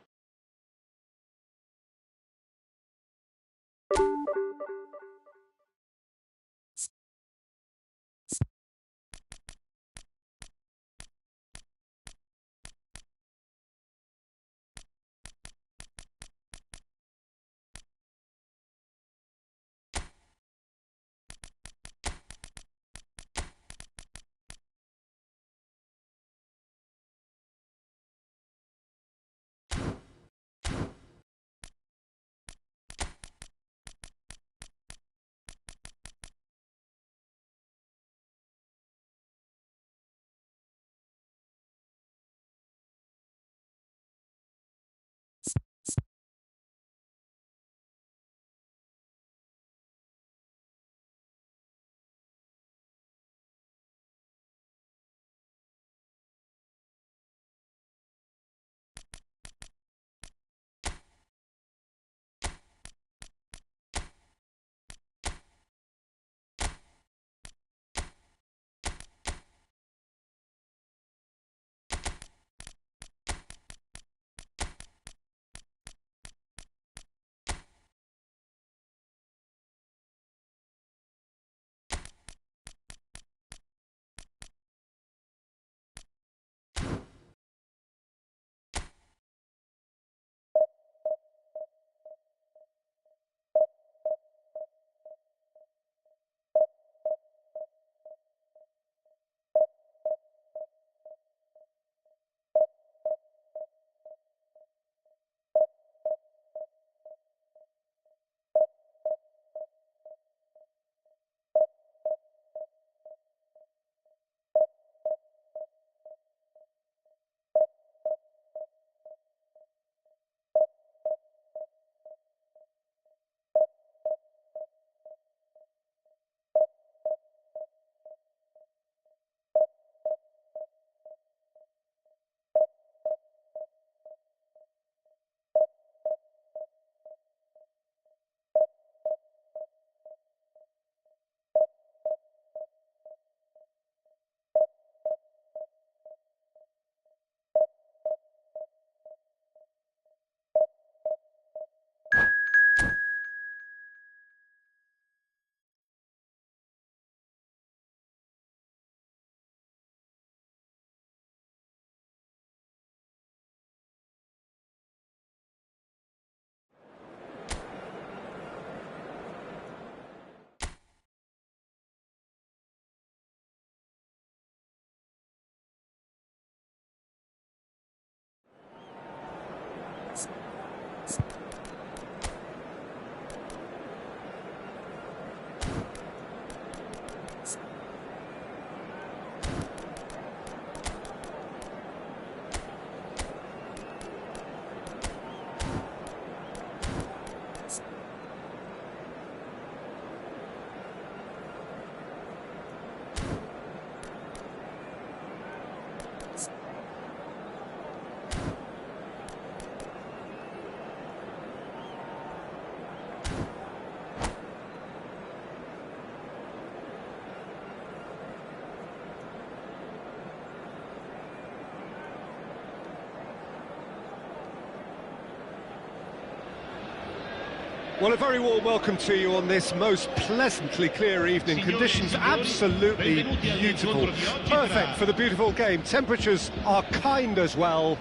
Well, a very warm welcome to you on this most pleasantly clear evening. Conditions absolutely beautiful. Perfect for the beautiful game. Temperatures are kind as well.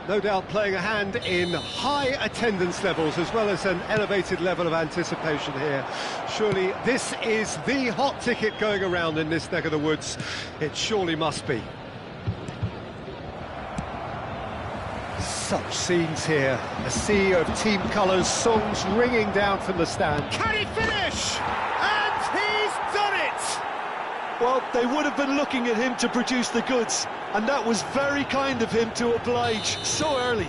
No doubt playing a hand in high attendance levels as well as an elevated level of anticipation here. Surely this is the hot ticket going around in this neck of the woods. It surely must be. Such scenes here, a sea of team colours, songs ringing down from the stand. Can he finish? And he's done it! Well, they would have been looking at him to produce the goods, and that was very kind of him to oblige so early.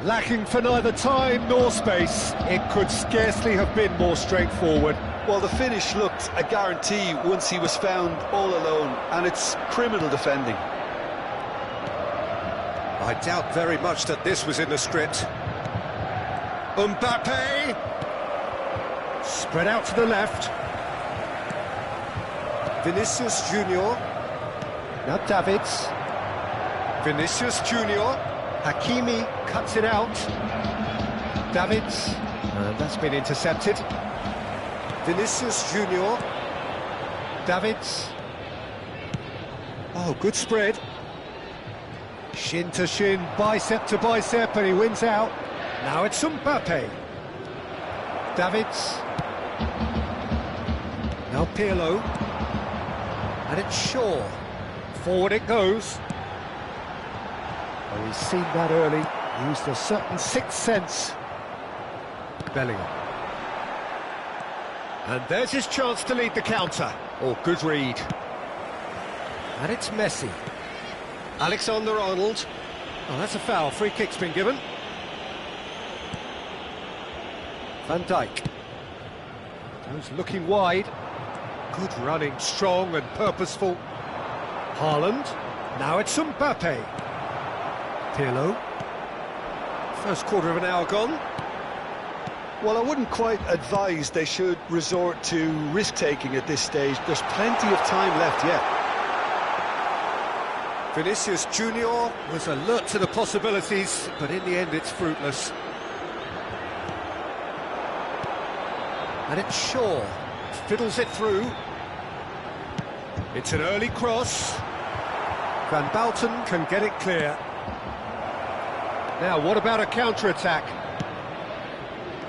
Lacking for neither time nor space, it could scarcely have been more straightforward. Well, the finish looked a guarantee once he was found all alone, and it's criminal defending. I doubt very much that this was in the script. Mbappe! Spread out to the left. Vinicius Junior. Now Davids. Vinicius Junior. Hakimi cuts it out. Davids. That's been intercepted. Vinicius Junior. Davids. Oh, good spread. Shin to shin, bicep to bicep, and he wins out. Now it's Mbappe. Davids. Now Pirlo. And it's Shaw. Forward it goes. Oh, he's seen that early. Used a certain sixth sense. Bellingham. And there's his chance to lead the counter. Oh, good read. And it's Messi. Alexander-Arnold. Oh, that's a foul. Free kick's been given. Van Dijk. Goes looking wide. Good running, strong and purposeful. Haaland. Now it's Mbappe. Pirlo. First quarter of an hour gone. Well, I wouldn't quite advise they should resort to risk-taking at this stage. There's plenty of time left yet. Vinicius Junior was alert to the possibilities, but in the end it's fruitless. And it's Shaw. Fiddles it through. It's an early cross. Van Bouten can get it clear. Now, what about a counter-attack?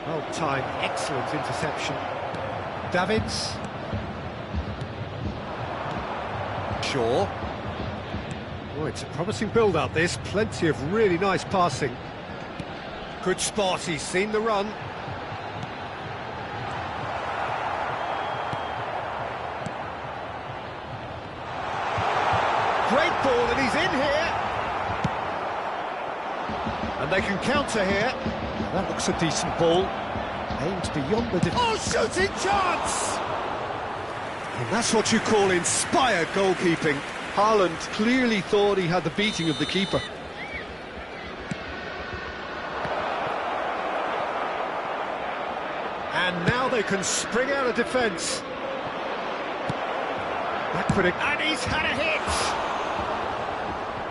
Well timed, excellent interception. Davids. Shaw. Oh, it's a promising build-up, this. Plenty of really nice passing. Good spot, he's seen the run. Great ball, and he's in here. And they can counter here. That looks a decent ball. Aimed beyond the defence. Oh, shooting chance! And that's what you call inspired goalkeeping. Haaland clearly thought he had the beating of the keeper. And now they can spring out of defence. And he's had a hit!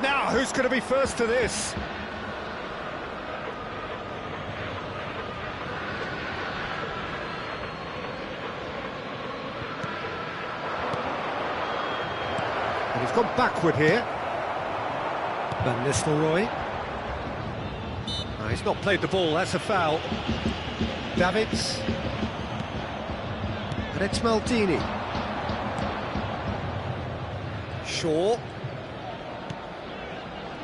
Now, who's going to be first to this? And he's gone backward here. Van Nistelrooy. No, he's not played the ball, that's a foul. Davids. And it's Maldini. Shaw.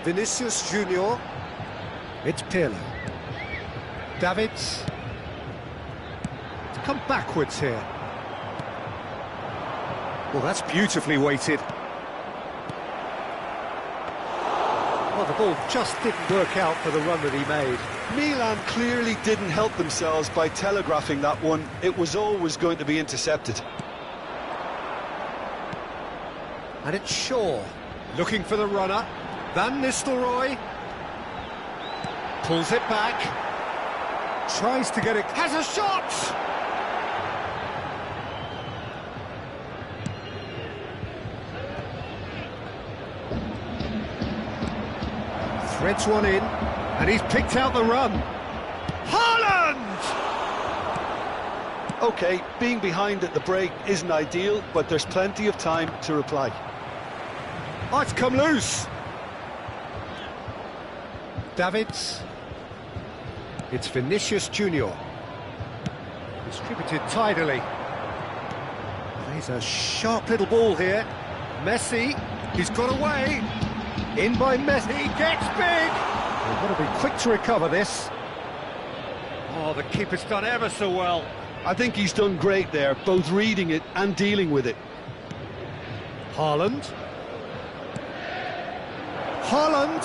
Vinicius Junior. It's Pirlo. Davids. To come backwards here. Well, that's beautifully weighted. Well, the ball just didn't work out for the run that he made. Milan clearly didn't help themselves by telegraphing that one. It was always going to be intercepted. And it's Shaw, looking for the runner. Van Nistelrooy. Pulls it back. Tries to get it. Has a shot! Threads one in, and he's picked out the run. Haaland! OK, being behind at the break isn't ideal, but there's plenty of time to reply. Oh, it's come loose. Davids. It's Vinicius Junior. Distributed tidily. There's a sharp little ball here. Messi, he's got away. In by Messi, gets big. They've got to be quick to recover this. Oh, the keeper's done ever so well. I think he's done great there, both reading it and dealing with it. Haaland. Haaland.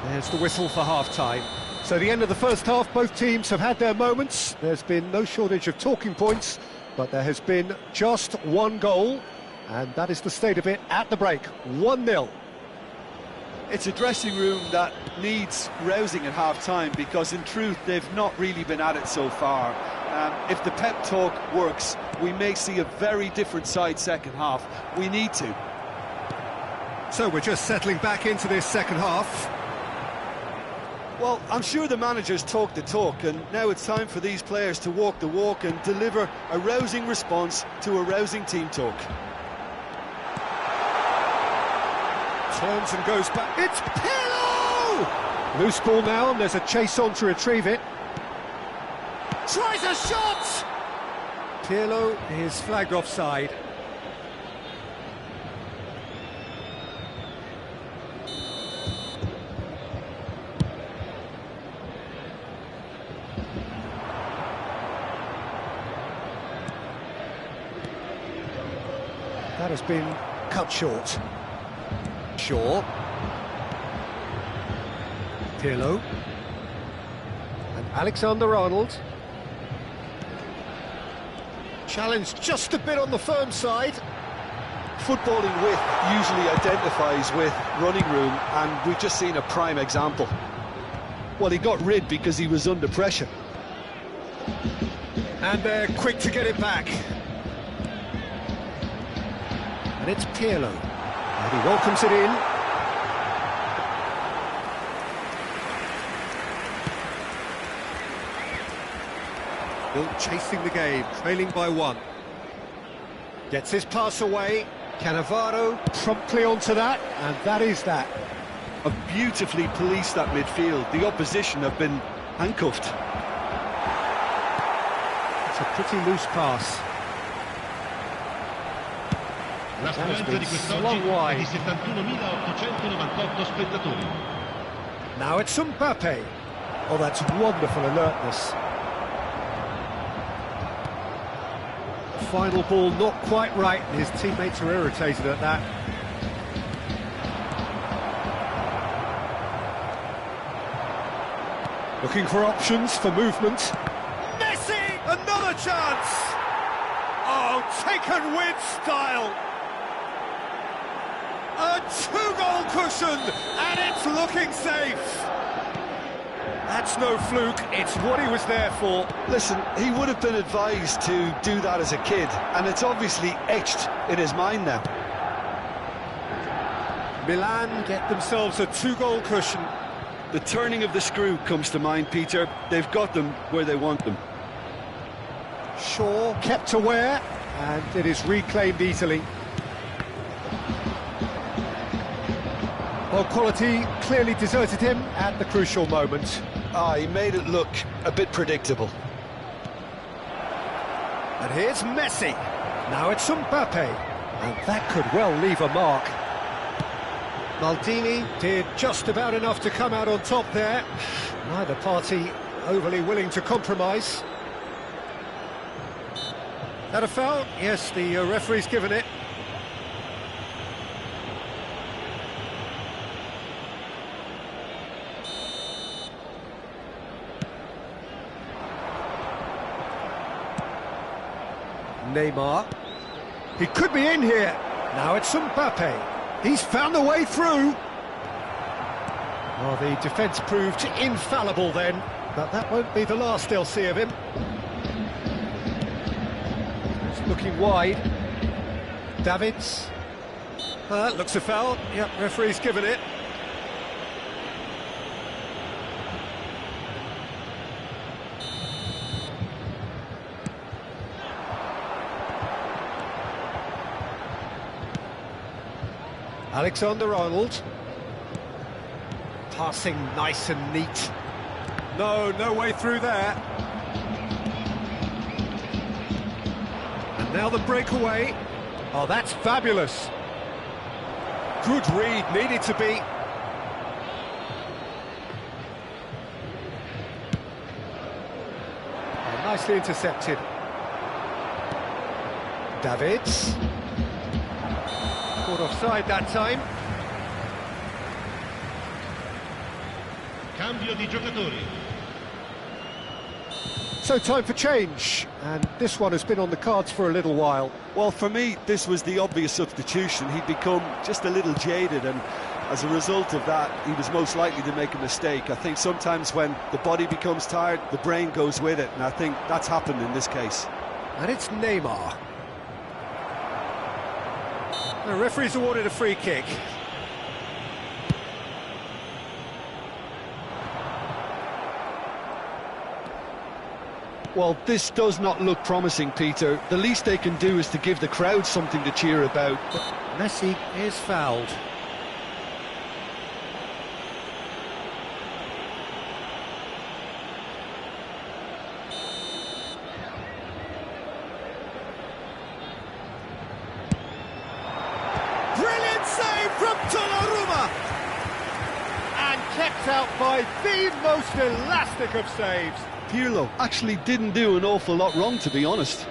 There's the whistle for half-time. So the end of the first half, both teams have had their moments. There's been no shortage of talking points, but there has been just one goal, and that is the state of it at the break, 1-0. It's a dressing room that needs rousing at half-time, because in truth they've not really been at it so far. If the pep talk works, we may see a very different side second half. We need to. So we're just settling back into this second half. Well, I'm sure the managers talk the talk, and now it's time for these players to walk the walk and deliver a rousing response to a rousing team talk. Turns and goes back. It's Pirlo! Loose ball now, and there's a chase on to retrieve it. Tries a shot! Pirlo is flagged offside. That has been cut short. Shaw. Pirlo. And Alexander-Arnold. Challenged just a bit on the firm side. Footballing width usually identifies with running room, and we've just seen a prime example. Well, he got rid because he was under pressure. And they're quick to get it back. And it's Pirlo. And he welcomes it in. Still chasing the game, trailing by 1. Gets his pass away. Cannavaro promptly onto that, and that is that. Have beautifully policed that midfield. The opposition have been handcuffed. It's a pretty loose pass. L'affluenza di quest'oggi è di 71.898 spettatori. Now it's Mbappe. Oh, that's wonderful alertness. The final ball not quite right, and his teammates are irritated at that. Looking for options for movement. Messi! Another chance! Oh, taken with style! A 2-goal cushion, and it's looking safe. That's no fluke, it's what he was there for. Listen, he would have been advised to do that as a kid, and it's obviously etched in his mind now. Milan get themselves a 2-goal cushion. The turning of the screw comes to mind, Peter. They've got them where they want them. Shaw kept aware, and it is reclaimed easily. Well, quality clearly deserted him at the crucial moment. He made it look a bit predictable. And here's Messi. Now it's Mbappe. And that could well leave a mark. Maldini did just about enough to come out on top there. Neither party overly willing to compromise. That a foul? Yes, the referee's given it. Neymar. He could be in here. Now it's Mbappe. He's found the way through. Well, the defence proved infallible then, but that won't be the last they'll see of him. He's looking wide. Davids. That looks a foul. Yep, referee's given it. Alexander-Arnold. Passing nice and neat. No way through there. And now the breakaway. Oh, that's fabulous. Good read, needed to be. Oh, nicely intercepted. Davids. Caught offside that time. Cambio di giocatori. So time for change, and this one has been on the cards for a little while. Well, for me, this was the obvious substitution. He'd become just a little jaded, and as a result of that, he was most likely to make a mistake. I think sometimes when the body becomes tired, the brain goes with it, and I think that's happened in this case. And it's Neymar. The referee's awarded a free kick. Well, this does not look promising, Peter. The least they can do is to give the crowd something to cheer about. But Messi is fouled. Brilliant save from Donnarumma! And kept out by the most elastic of saves. Pirlo actually didn't do an awful lot wrong, to be honest.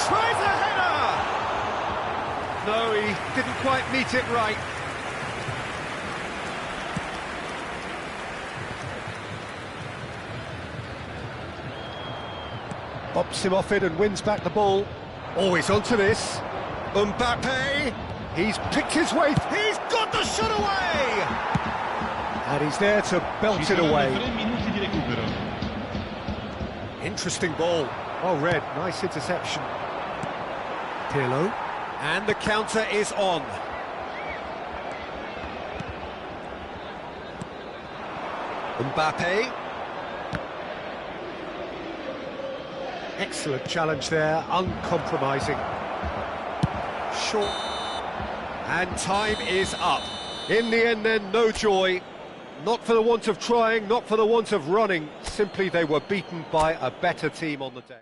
Tries a header! No, he didn't quite meet it right. Bops him off it and wins back the ball. Always onto this. Mbappe! He's picked his way. He's got the shot away! And he's there to belt it away. 3 minuti di recupero. Interesting ball. Oh, Red, nice interception. Pirlo. And the counter is on. Mbappe. Excellent challenge there, uncompromising. Short. And time is up. In the end then, no joy. Not for the want of trying, not for the want of running. Simply they were beaten by a better team on the day.